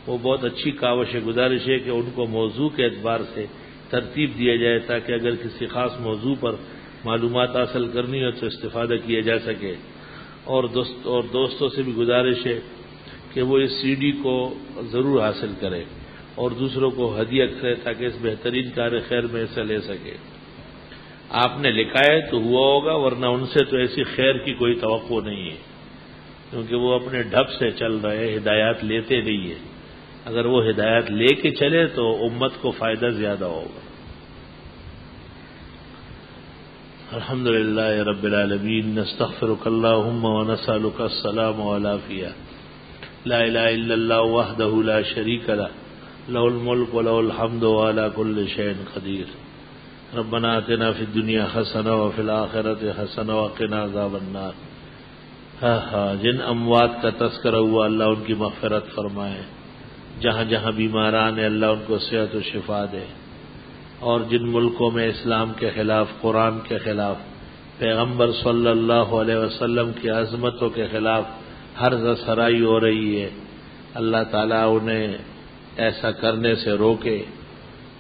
وہ بہت اچھی کاوش گزارش ہے کہ ان کو موضوع کے اعتبار سے ترتیب دیا جائے تاکہ اگر کسی خاص موضوع پر معلومات حاصل کرنی ہو تو استفادہ کیا جا سکے، اور دوستوں سے بھی گزارش ہے کہ وہ اس CD کو ضرور حاصل کرے اور دوسروں کو ہدیہ کرے تاکہ اس بہترین کار خیر میں حصہ لے سکے۔ آپ نے لکھا ہے تو ہوا ہوگا، ورنہ ان سے تو ایسی خیر کی کوئی توقع نہیں ہے، کیونکہ وہ اپنے ڈھب سے چل رہے، ہدایات لیتے نہیں ہیں۔ اگر وہ ہدایات لے کے چلے تو امت کو فائدہ زیادہ ہوگا۔ الحمدللہ رب العالمین، نستغفرک اللہم ونسألک السلام والعافیہ، لا الہ الا اللہ وحدہ لا شریک لہ، لہ الملک ولہ الحمد وعلی کل شیء قدیر۔ ربنا آتنا فی الدنیا حسنہ وفی الآخرۃ حسنہ وقنا عذاب النار۔ جن اموات کا تذکرہ ہوا اللہ ان کی مغفرت فرمائے، جہاں جہاں بیماران ہیں اللہ ان کو صحت و شفا دے، اور جن ملکوں میں اسلام کے خلاف، قرآن کے خلاف، پیغمبر صلی اللہ علیہ وسلم کی عظمتوں کے خلاف ہرز سرائی ہو رہی ہے، اللہ تعالیٰ انہیں ایسا کرنے سے روکے،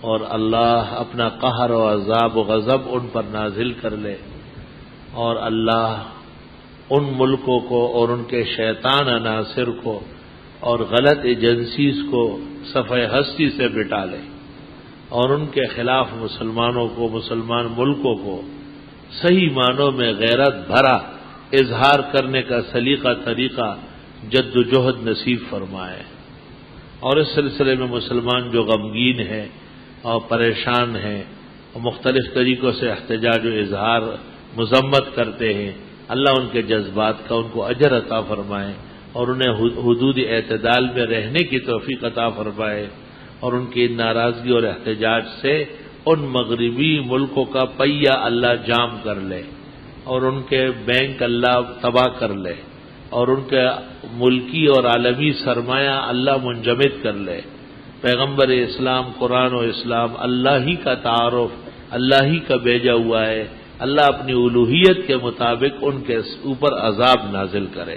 اور اللہ اپنا قہر و عذاب و غضب ان پر نازل کر لے، اور اللہ ان ملکوں کو اور ان کے شیطان عناصر کو اور غلط ایجنسیز کو صفحہ ہستی سے بٹا لے، اور ان کے خلاف مسلمانوں کو، مسلمان ملکوں کو صحیح معنوں میں غیرت بھرا اظہار کرنے کا سلیقہ طریقہ جد و جہد نصیب فرمائے۔ اور اس سلسلے میں مسلمان جو غمگین ہیں اور پریشان ہیں اور مختلف طریقوں سے احتجاج و اظہار مذمت کرتے ہیں، اللہ ان کے جذبات کا ان کو اجر عطا فرمائے، اور انہیں حدود اعتدال میں رہنے کی توفیق عطا فرمائے، اور ان کی ناراضگی اور احتجاج سے ان مغربی ملکوں کا پہیہ اللہ جام کر لے، اور ان کے بینک اللہ تباہ کر لے اور ان کے ملکی اور عالمی سرمایہ اللہ منجمد کر لے. پیغمبر اسلام قرآن و اسلام اللہ ہی کا تعارف، اللہ ہی کا بھیجا ہوا ہے. اللہ اپنی الوہیت کے مطابق ان کے اوپر عذاب نازل کرے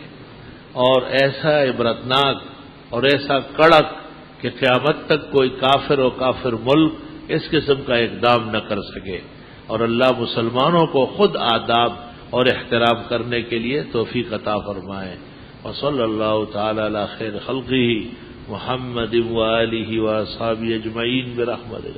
اور ایسا عبرتناک اور ایسا کڑک کہ قیامت تک کوئی کافر و کافر ملک اس قسم کا اقدام نہ کر سکے. اور اللہ مسلمانوں کو خود آداب اور احترام کرنے کے لیے توفیق عطا فرمائے. وصلی اللہ تعالی علی خیر خلقہ محمد وآلہ واصحابہ اجمعین برحمتہ.